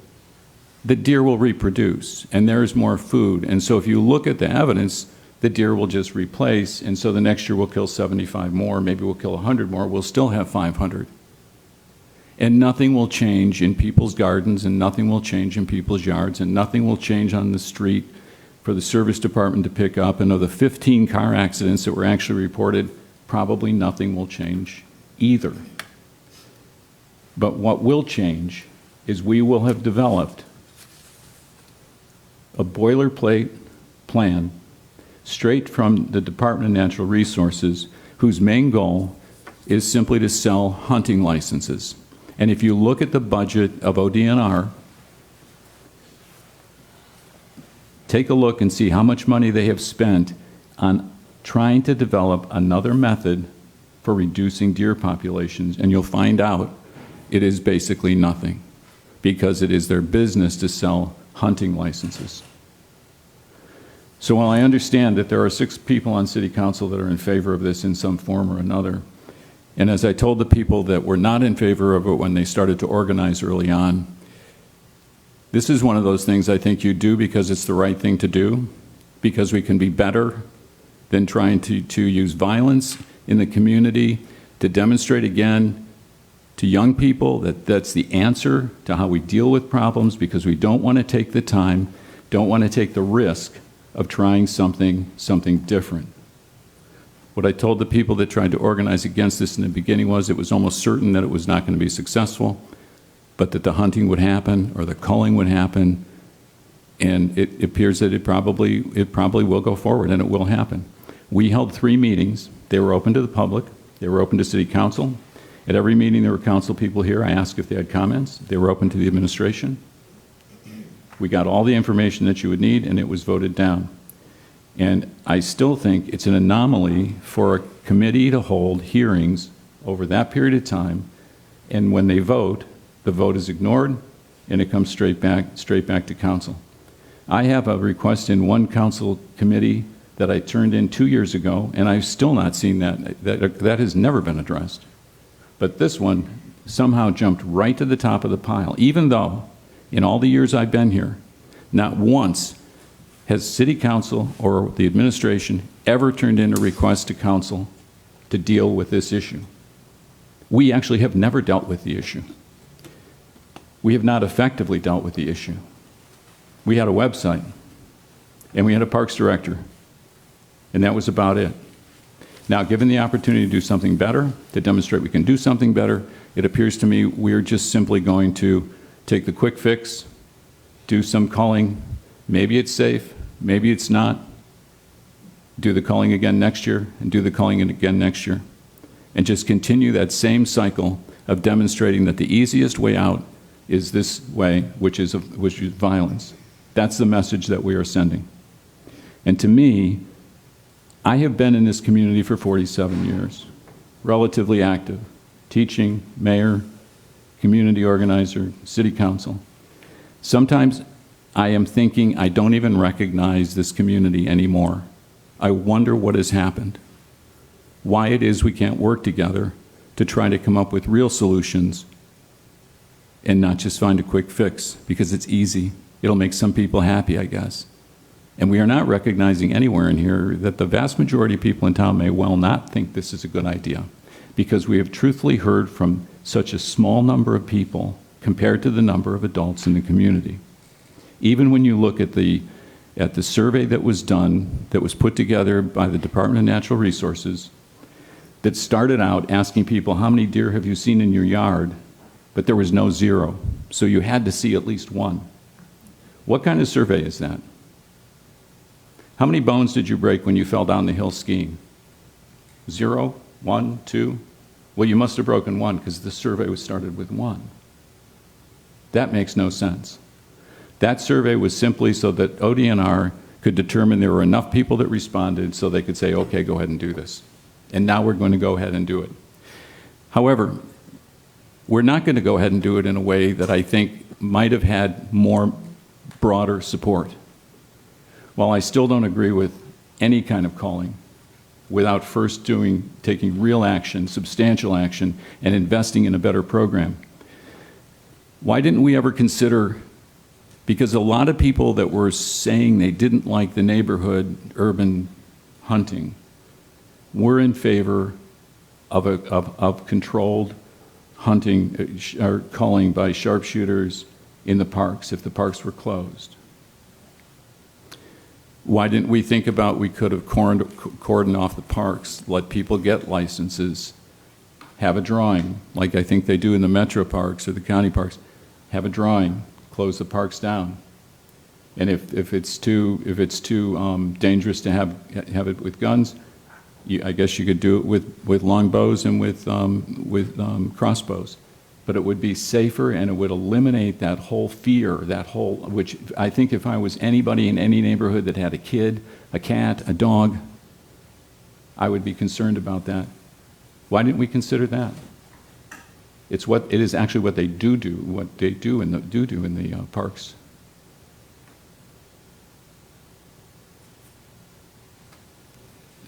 the deer will reproduce, and there is more food. And so if you look at the evidence, the deer will just replace, and so the next year we'll kill 75 more, maybe we'll kill 100 more, we'll still have 500. And nothing will change in people's gardens, and nothing will change in people's yards, and nothing will change on the street for the service department to pick up. And of the 15 car accidents that were actually reported, probably nothing will change either. But what will change is we will have developed a boilerplate plan straight from the Department of Natural Resources, whose main goal is simply to sell hunting licenses. And if you look at the budget of ODNR, take a look and see how much money they have spent on trying to develop another method for reducing deer populations, and you'll find out it is basically nothing, because it is their business to sell hunting licenses. So while I understand that there are 6 people on City Council that are in favor of this in some form or another, and as I told the people that were not in favor of it when they started to organize early on, this is one of those things I think you do because it's the right thing to do, because we can be better than trying to use violence in the community to demonstrate again to young people that that's the answer to how we deal with problems, because we don't want to take the time, don't want to take the risk of trying something different. What I told the people that tried to organize against this in the beginning was it was almost certain that it was not going to be successful, but that the hunting would happen or the culling would happen, and it appears that it probably will go forward, and it will happen. We held 3 meetings. They were open to the public. They were open to City Council. At every meeting, there were council people here. I asked if they had comments. They were open to the administration. We got all the information that you would need, and it was voted down. And I still think it's an anomaly for a committee to hold hearings over that period of time, and when they vote, the vote is ignored, and it comes straight back to council. I have a request in one council committee that I turned in 2 years ago, and I've still not seen that. That has never been addressed. But this one somehow jumped right to the top of the pile, even though in all the years I've been here, not once has City Council or the administration ever turned in a request to council to deal with this issue. We actually have never dealt with the issue. We have not effectively dealt with the issue. We had a website, and we had a parks director, and that was about it. Now, given the opportunity to do something better, to demonstrate we can do something better, it appears to me we're just simply going to take the quick fix, do some culling. Maybe it's safe, maybe it's not. Do the culling again next year, and do the culling again next year. And just continue that same cycle of demonstrating that the easiest way out is this way, which is violence. That's the message that we are sending. And to me, I have been in this community for 47 years, relatively active, teaching, mayor, community organizer, city council. Sometimes I am thinking I don't even recognize this community anymore. I wonder what has happened, why it is we can't work together to try to come up with real solutions and not just find a quick fix, because it's easy. It'll make some people happy, I guess. And we are not recognizing anywhere in here that the vast majority of people in town may well not think this is a good idea, because we have truthfully heard from such a small number of people compared to the number of adults in the community. Even when you look at the survey that was done, that was put together by the Department of Natural Resources, that started out asking people, how many deer have you seen in your yard? But there was no 0, so you had to see at least 1. What kind of survey is that? How many bones did you break when you fell down the hill skiing? 0, 1, 2? Well, you must have broken 1 because the survey was started with 1. That makes no sense. That survey was simply so that ODNR could determine there were enough people that responded so they could say, okay, go ahead and do this. And now we're going to go ahead and do it. However, we're not going to go ahead and do it in a way that I think might have had more broader support. While I still don't agree with any kind of calling without first taking real action, substantial action, and investing in a better program. Why didn't we ever consider, because a lot of people that were saying they didn't like the neighborhood urban hunting were in favor of controlled hunting or culling by sharpshooters in the parks if the parks were closed. Why didn't we think about we could have cordoned off the parks, let people get licenses, have a drawing, like I think they do in the metro parks or the county parks, have a drawing, close the parks down. And if it's too dangerous to have it with guns, I guess you could do it with longbows and with crossbows. But it would be safer, and it would eliminate that whole fear, which I think if I was anybody in any neighborhood that had a kid, a cat, a dog, I would be concerned about that. Why didn't we consider that? It is actually what they do in the parks.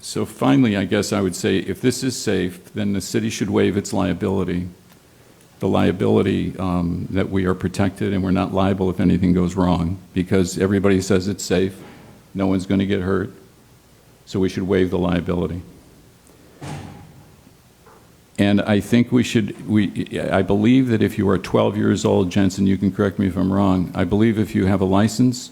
So finally, I guess I would say, if this is safe, then the city should waive its liability. The liability that we are protected and we're not liable if anything goes wrong, because everybody says it's safe, no one's going to get hurt, so we should waive the liability. And I think I believe that if you are 12 years old, Jensen, you can correct me if I'm wrong, I believe if you have a license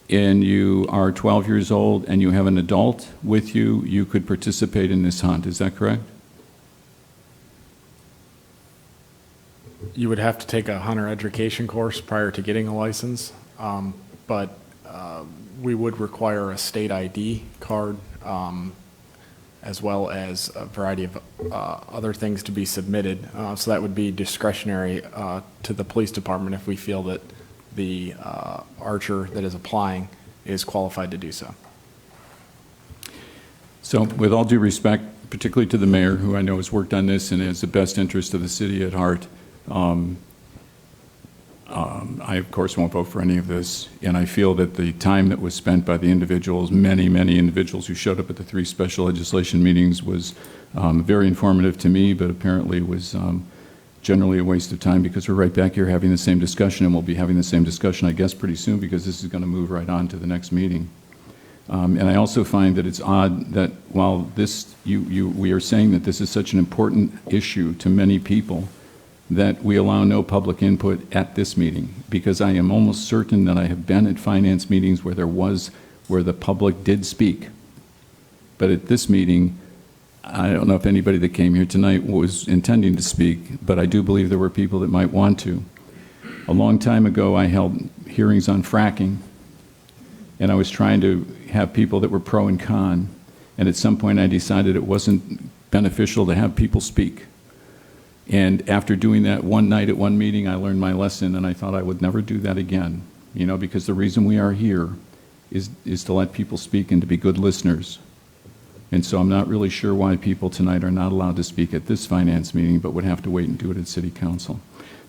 and you are 12 years old and you have an adult with you, you could participate in this hunt. Is that correct? You would have to take a hunter education course prior to getting a license, but we would require a state ID card, as well as a variety of other things to be submitted. So that would be discretionary to the police department if we feel that the archer that is applying is qualified to do so. So with all due respect, particularly to the mayor, who I know has worked on this and has the best interest of the city at heart, I, of course, won't vote for any of this, and I feel that the time that was spent by the individuals, many individuals who showed up at the 3 special legislation meetings, was very informative to me, but apparently was generally a waste of time, because we're right back here having the same discussion, and we'll be having the same discussion, I guess, pretty soon, because this is going to move right on to the next meeting. And I also find that it's odd that while we are saying that this is such an important issue to many people, that we allow no public input at this meeting, because I am almost certain that I have been at finance meetings where the public did speak. But at this meeting, I don't know if anybody that came here tonight was intending to speak, but I do believe there were people that might want to. A long time ago, I held hearings on fracking, and I was trying to have people that were pro and con, and at some point I decided it wasn't beneficial to have people speak. And after doing that one night at one meeting, I learned my lesson, and I thought I would never do that again, because the reason we are here is to let people speak and to be good listeners. And so I'm not really sure why people tonight are not allowed to speak at this finance meeting, but would have to wait and do it at City Council.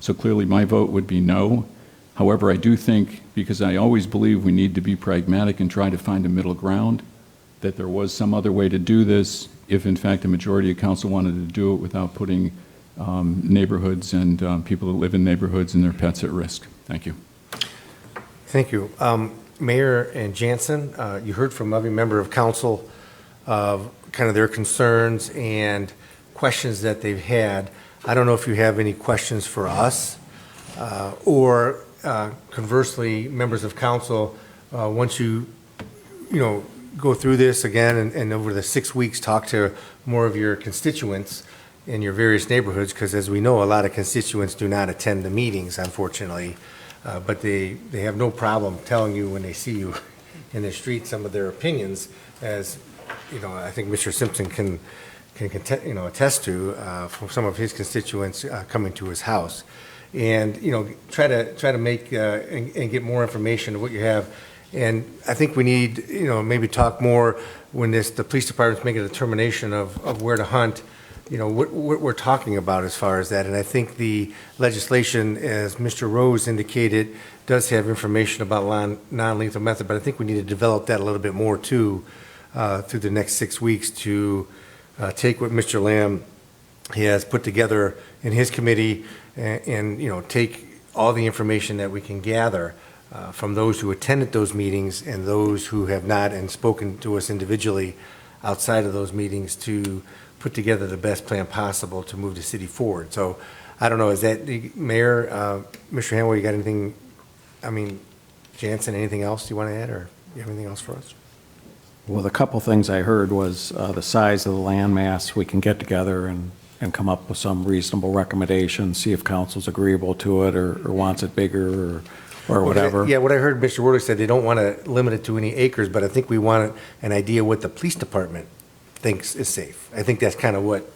So clearly my vote would be no. However, I do think, because I always believe we need to be pragmatic and try to find a middle ground, that there was some other way to do this if in fact a majority of council wanted to do it without putting neighborhoods and people that live in neighborhoods and their pets at risk. Thank you. Thank you. Mayor and Jansen, you heard from every member of council of kind of their concerns and questions that they've had. I don't know if you have any questions for us or conversely, members of council, once you go through this again and over the 6 weeks talk to more of your constituents in your various neighborhoods, because as we know, a lot of constituents do not attend the meetings, unfortunately, but they have no problem telling you when they see you in the street some of their opinions, as I think Mr. Simpson can attest to from some of his constituents coming to his house, and try to make and get more information of what you have. And I think we need maybe talk more when the police department's making a determination of where to hunt. What we're talking about as far as that. And I think the legislation, as Mr. Rose indicated, does have information about non-lethal method, but I think we need to develop that a little bit more too through the next 6 weeks to take what Mr. Lamb has put together in his committee and take all the information that we can gather from those who attended those meetings and those who have not and spoken to us individually outside of those meetings to put together the best plan possible to move the city forward. So I don't know, is that the mayor, Mr. Hanwell, you got anything, Jansen, anything else you want to add, or you have anything else for us? Well, the couple things I heard was the size of the land mass. We can get together and come up with some reasonable recommendations, see if council's agreeable to it or wants it bigger or whatever. Yeah, what I heard Mr. Worley said, they don't want to limit it to any acres, but I think we want an idea what the police department thinks is safe. I think that's kind of what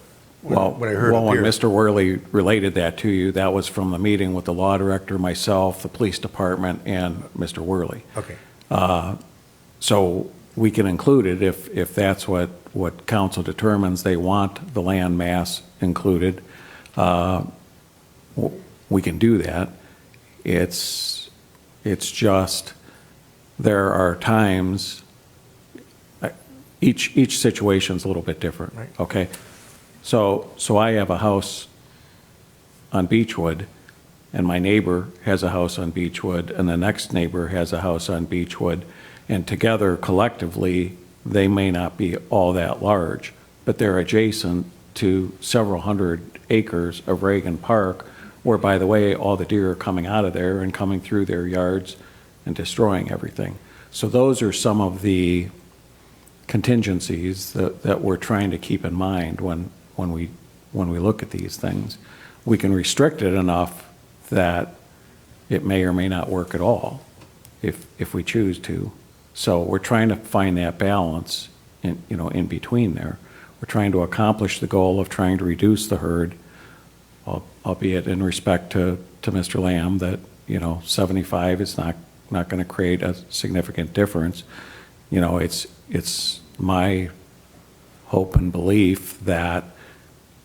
I heard Well, up when here. Mr. Worley related that to you, that was from the meeting with the law director, myself, the police department, and Mr. Worley. Okay. So we can include it if that's what council determines they want the land mass included. We can do that. It's just, there are times, each situation's a little bit different. Right. Okay? So I have a house on Beechwood, and my neighbor has a house on Beechwood, and the next neighbor has a house on Beechwood, and together, collectively, they may not be all that large, but they're adjacent to several hundred acres of Reagan Park, where, by the way, all the deer are coming out of there and coming through their yards and destroying everything. So those are some of the contingencies that we're trying to keep in mind when we look at these things. We can restrict it enough that it may or may not work at all if we choose to. So we're trying to find that balance in between there. We're trying to accomplish the goal of trying to reduce the herd, albeit in respect to Mr. Lamb, that 75 is not going to create a significant difference. It's my hope and belief that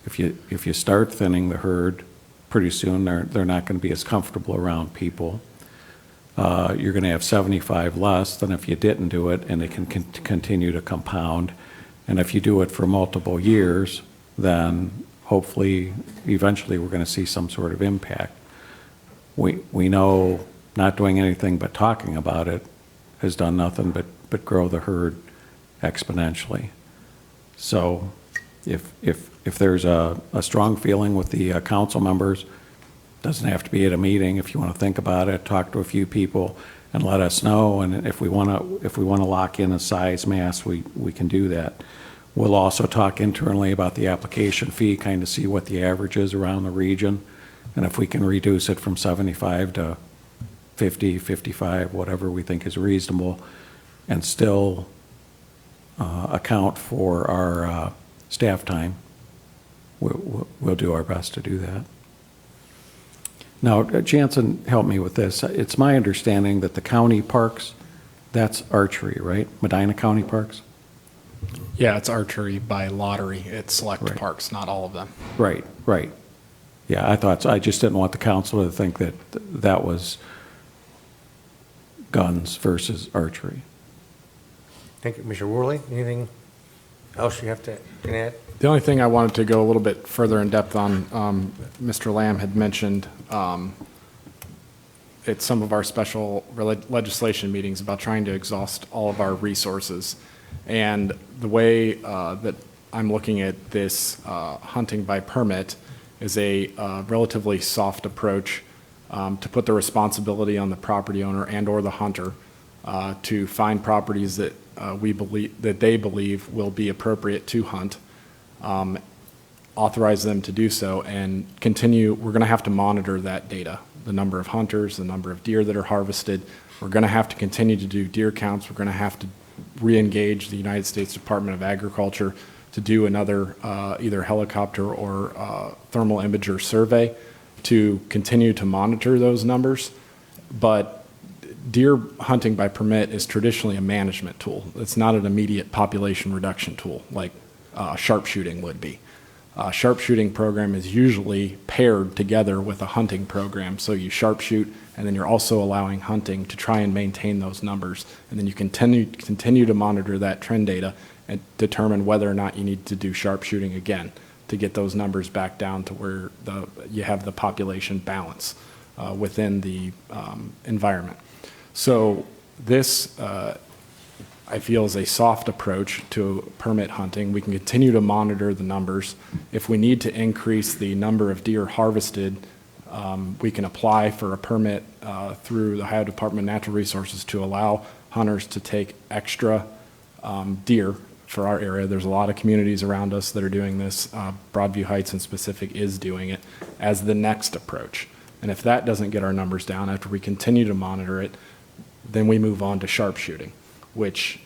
if you start thinning the herd, pretty soon they're not going to be as comfortable around people. You're going to have 75 less than if you didn't do it, and it can continue to compound. And if you do it for multiple years, then hopefully, eventually, we're going to see some sort of impact. We know not doing anything but talking about it has done nothing but grow the herd exponentially. So if there's a strong feeling with the council members, doesn't have to be at a meeting. If you want to think about it, talk to a few people and let us know. And if we want to lock in a size mass, we can do that. We'll also talk internally about the application fee, kind of see what the average is around the region. And if we can reduce it from 75 to 50, 55, whatever we think is reasonable, and still account for our staff time, we'll do our best to do that. Now, Jansen, help me with this. It's my understanding that the county parks, that's archery, right? Medina County Parks? Yeah, it's archery by lottery. It's select Right. parks, not all of them. Right. Yeah, I thought so. I just didn't want the council to think that that was guns versus archery. Thank you. Mr. Worley, anything else you can add? The only thing I wanted to go a little bit further in depth on, Mr. Lamb had mentioned at some of our special legislation meetings about trying to exhaust all of our resources. And the way that I'm looking at this hunting by permit is a relatively soft approach to put the responsibility on the property owner and or the hunter to find properties that they believe will be appropriate to hunt, authorize them to do so, and continue. We're going to have to monitor that data, the number of hunters, the number of deer that are harvested. We're going to have to continue to do deer counts. We're going to have to re-engage the United States Department of Agriculture to do another either helicopter or thermal imager survey to continue to monitor those numbers. But deer hunting by permit is traditionally a management tool. It's not an immediate population reduction tool like sharpshooting would be. Sharpshooting program is usually paired together with a hunting program. So you sharpshoot, and then you're also allowing hunting to try and maintain those numbers. And then you continue to monitor that trend data and determine whether or not you need to do sharpshooting again to get those numbers back down to where you have the population balance within the environment. So this, I feel, is a soft approach to permit hunting. We can continue to monitor the numbers. If we need to increase the number of deer harvested, we can apply for a permit through the Ohio Department of Natural Resources to allow hunters to take extra deer for our area. There's a lot of communities around us that are doing this. Broadview Heights in specific is doing it as the next approach. And if that doesn't get our numbers down, after we continue to monitor it, then we move on to sharpshooting, which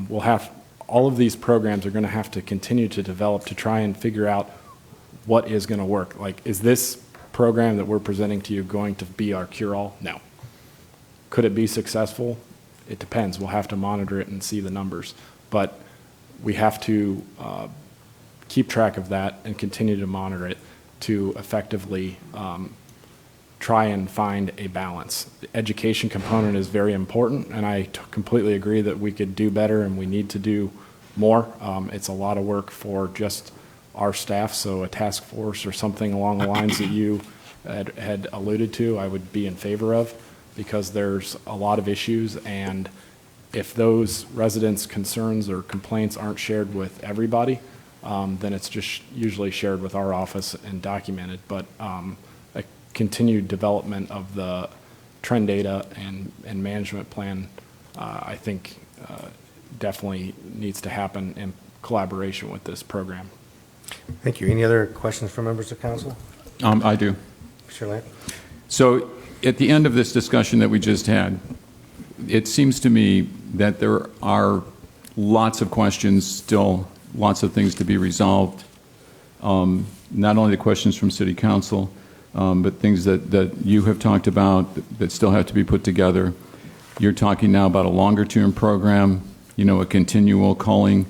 we'll have, all of these programs are going to have to continue to develop to try and figure out what is going to work. Like, is this program that we're presenting to you going to be our cure-all? No. Could it be successful? It depends. We'll have to monitor it and see the numbers. But we have to keep track of that and continue to monitor it to effectively try and find a balance. The education component is very important, and I completely agree that we could do better and we need to do more. It's a lot of work for just our staff, so a task force or something along the lines that you had alluded to, I would be in favor of, because there's a lot of issues, and if those residents' concerns or complaints aren't shared with everybody, then it's just usually shared with our office and documented. But a continued development of the trend data and management plan, I think definitely needs to happen in collaboration with this program. Thank you. Any other questions from members of council? I do. Mr. Lamb? So at the end of this discussion that we just had, it seems to me that there are lots of questions still, lots of things to be resolved. Not only the questions from City Council, but things that you have talked about that still have to be put together. You're talking now about a longer-term program, a continual calling.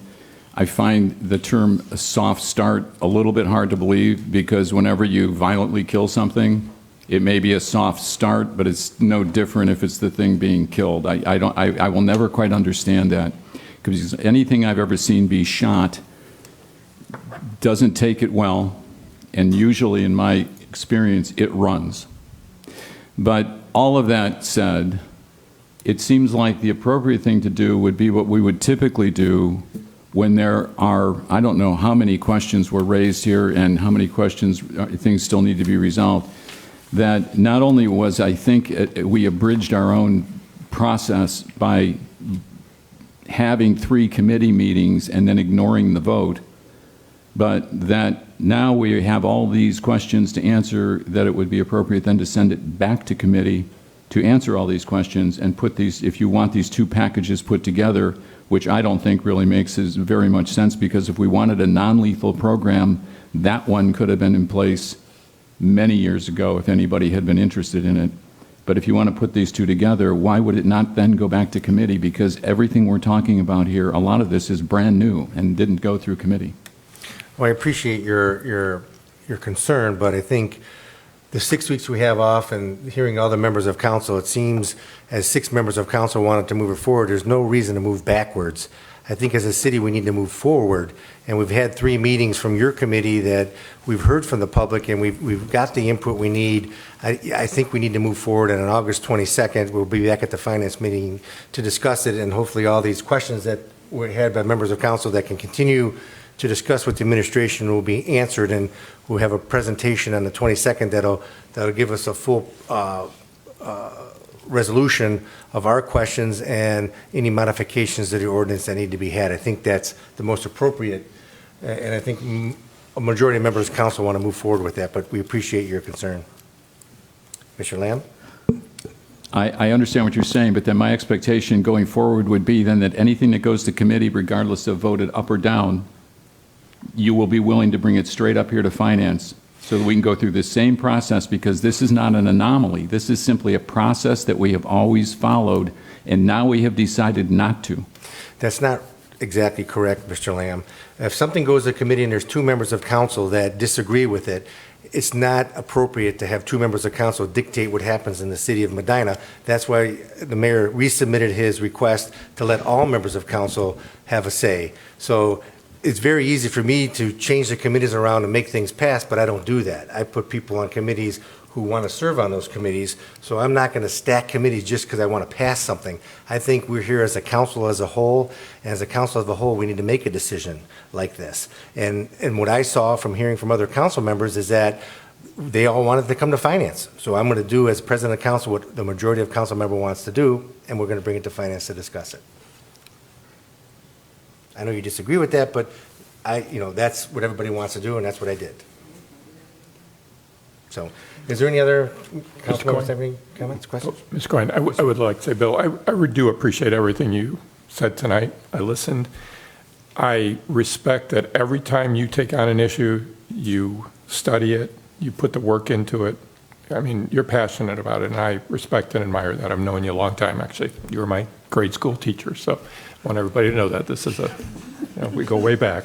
I find the term a soft start a little bit hard to believe, because whenever you violently kill something, it may be a soft start, but it's no different if it's the thing being killed. I will never quite understand that, because anything I've ever seen be shot doesn't take it well, and usually in my experience, it runs. But all of that said, it seems like the appropriate thing to do would be what we would typically do when there are, I don't know how many questions were raised here and how many questions, things still need to be resolved, that not only was, I think, we abridged our own process by having 3 committee meetings and then ignoring the vote, but that now we have all these questions to answer, that it would be appropriate then to send it back to committee to answer all these questions and put these, if you want these 2 packages put together, which I don't think really makes very much sense, because if we wanted a non-lethal program, that one could have been in place many years ago if anybody had been interested in it. But if you want to put these 2 together, why would it not then go back to committee? Because everything we're talking about here, a lot of this is brand new and didn't go through committee. Well, I appreciate your concern, but I think the 6 weeks we have off and hearing all the members of council, it seems as 6 members of council wanted to move it forward, there's no reason to move backwards. I think as a city, we need to move forward. And we've had 3 meetings from your committee that we've heard from the public, and we've got the input we need. I think we need to move forward, and on August 22nd, we'll be back at the finance meeting to discuss it, and hopefully all these questions that were had by members of council that can continue to discuss with the administration will be answered, and we'll have a presentation on the 22nd that'll give us a full resolution of our questions and any modifications to the ordinance that need to be had. I think that's the most appropriate, and I think a majority of members of council want to move forward with that, but we appreciate your concern. Mr. Lamb? I understand what you're saying, but then my expectation going forward would be then that anything that goes to committee, regardless of voted up or down, you will be willing to bring it straight up here to finance so that we can go through the same process, because this is not an anomaly. This is simply a process that we have always followed, and now we have decided not to. That's not exactly correct, Mr. Lamb. If something goes to committee and there's 2 members of council that disagree with it, it's not appropriate to have 2 members of council dictate what happens in the city of Medina. That's why the mayor resubmitted his request to let all members of council have a say. So it's very easy for me to change the committees around and make things pass, but I don't do that. I put people on committees who want to serve on those committees, so I'm not going to stack committees just because I want to pass something. I think we're here as a council as a whole, and as a council as a whole, we need to make a decision like this. And what I saw from hearing from other council members is that they all wanted to come to finance. So I'm going to do, as president of council, what the majority of council member wants to do, and we're going to bring it to finance to discuss it. I know you disagree with that, but that's what everybody wants to do, and that's what I did. So, is there any other council members Coyne? have any comments, questions? Ms. Coyne, I would like to say, Bill, I do appreciate everything you said tonight. I listened. I respect that every time you take on an issue, you study it, you put the work into it. I mean, you're passionate about it, and I respect and admire that. I've known you a long time, actually. You were my grade school teacher, so I want everybody to know that. This is we go way back.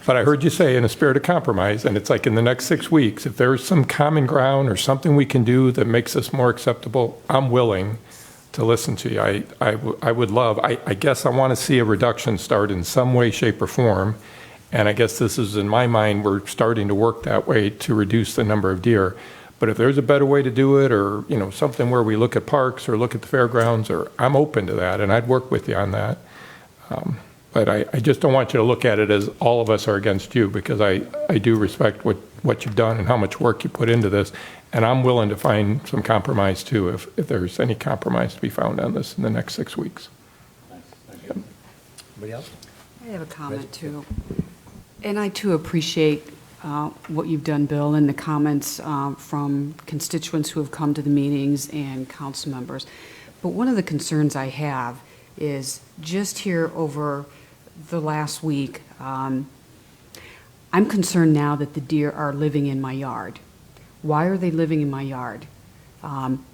But I heard you say in a spirit of compromise, and it's like in the next 6 weeks, if there's some common ground or something we can do that makes us more acceptable, I'm willing to listen to you. I would love, I guess I want to see a reduction start in some way, shape, or form. And I guess this is, in my mind, we're starting to work that way to reduce the number of deer. But if there's a better way to do it, or, something where we look at parks or look at the fairgrounds, or I'm open to that, and I'd work with you on that. But I just don't want you to look at it as all of us are against you, because I do respect what you've done and how much work you put into this. And I'm willing to find some compromise too, if there's any compromise to be found on this in the next 6 weeks. Anybody else? I have a comment too. And I too appreciate what you've done, Bill, and the comments from constituents who have come to the meetings and council members. But one of the concerns I have is just here over the last week, I'm concerned now that the deer are living in my yard. Why are they living in my yard?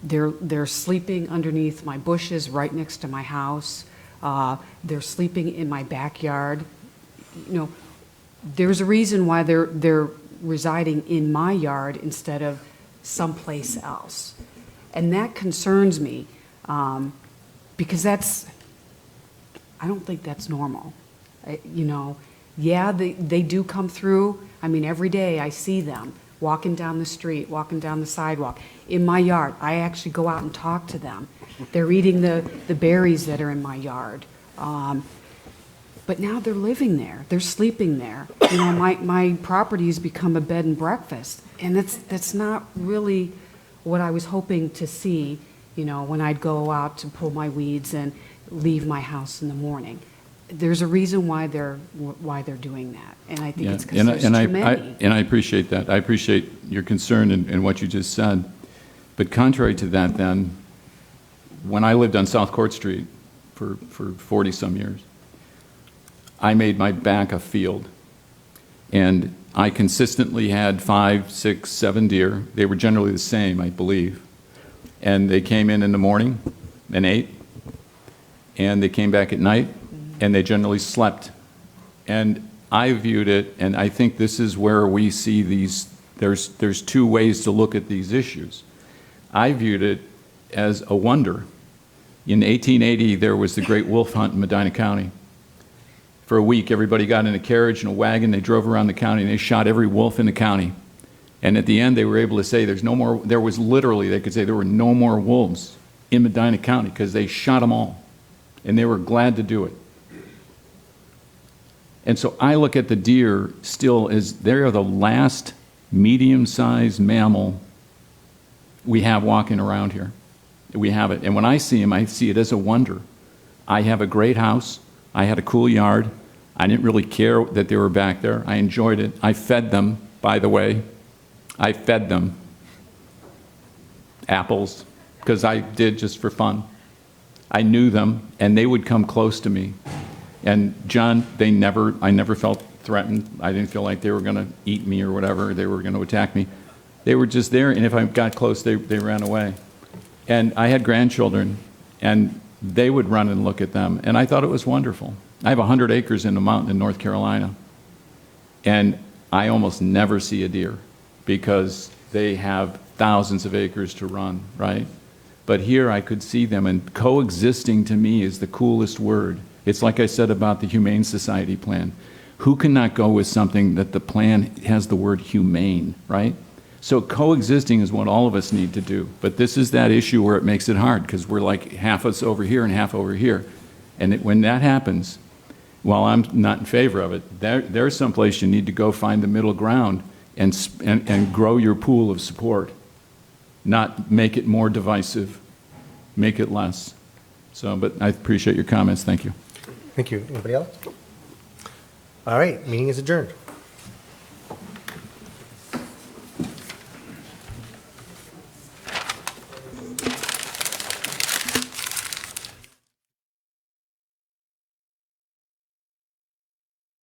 They're sleeping underneath my bushes right next to my house. They're sleeping in my backyard. There's a reason why they're residing in my yard instead of someplace else. And that concerns me because I don't think that's normal. Yeah, they do come through. I mean, every day I see them walking down the street, walking down the sidewalk. In my yard, I actually go out and talk to them. They're eating the berries that are in my yard. But now they're living there. They're sleeping there. My property's become a bed and breakfast. And that's not really what I was hoping to see, when I'd go out to pull my weeds and leave my house in the morning. There's a reason why they're doing that, and I think it's because there's too many. And I appreciate that. I appreciate your concern and what you just said. But contrary to that, then, when I lived on South Court Street for 40-some years, I made my back a field. And I consistently had 5, 6, 7 deer. They were generally the same, I believe. And they came in the morning and ate, and they came back at night, and they generally slept. And I viewed it, and I think this is where we see these, there's two ways to look at these issues. I viewed it as a wonder. In 1880, there was the great wolf hunt in Medina County. For a week, everybody got in a carriage and a wagon, they drove around the county, and they shot every wolf in the county. And at the end, they were able to say there was literally, they could say there were no more wolves in Medina County because they shot them all. And they were glad to do it. And so I look at the deer still as they are the last medium-sized mammal we have walking around here. We have it. And when I see them, I see it as a wonder. I have a great house. I had a cool yard. I didn't really care that they were back there. I enjoyed it. I fed them, by the way. I fed them apples because I did just for fun. I knew them, and they would come close to me. And John, I never felt threatened. I didn't feel like they were going to eat me or whatever. They were going to attack me. They were just there, and if I got close, they ran away. And I had grandchildren, and they would run and look at them, and I thought it was wonderful. I have 100 acres in the mountain in North Carolina, and I almost never see a deer because they have thousands of acres to run, right? But here I could see them, and coexisting to me is the coolest word. It's like I said about the Humane Society plan. Who cannot go with something that the plan has the word humane, right? So coexisting is what all of us need to do. But this is that issue where it makes it hard because we're like half us over here and half over here. And when that happens, while I'm not in favor of it, there's someplace you need to go find the middle ground and grow your pool of support. Not make it more divisive, make it less. So, but I appreciate your comments. Thank you. Thank you. Anybody else? All right, meeting is adjourned.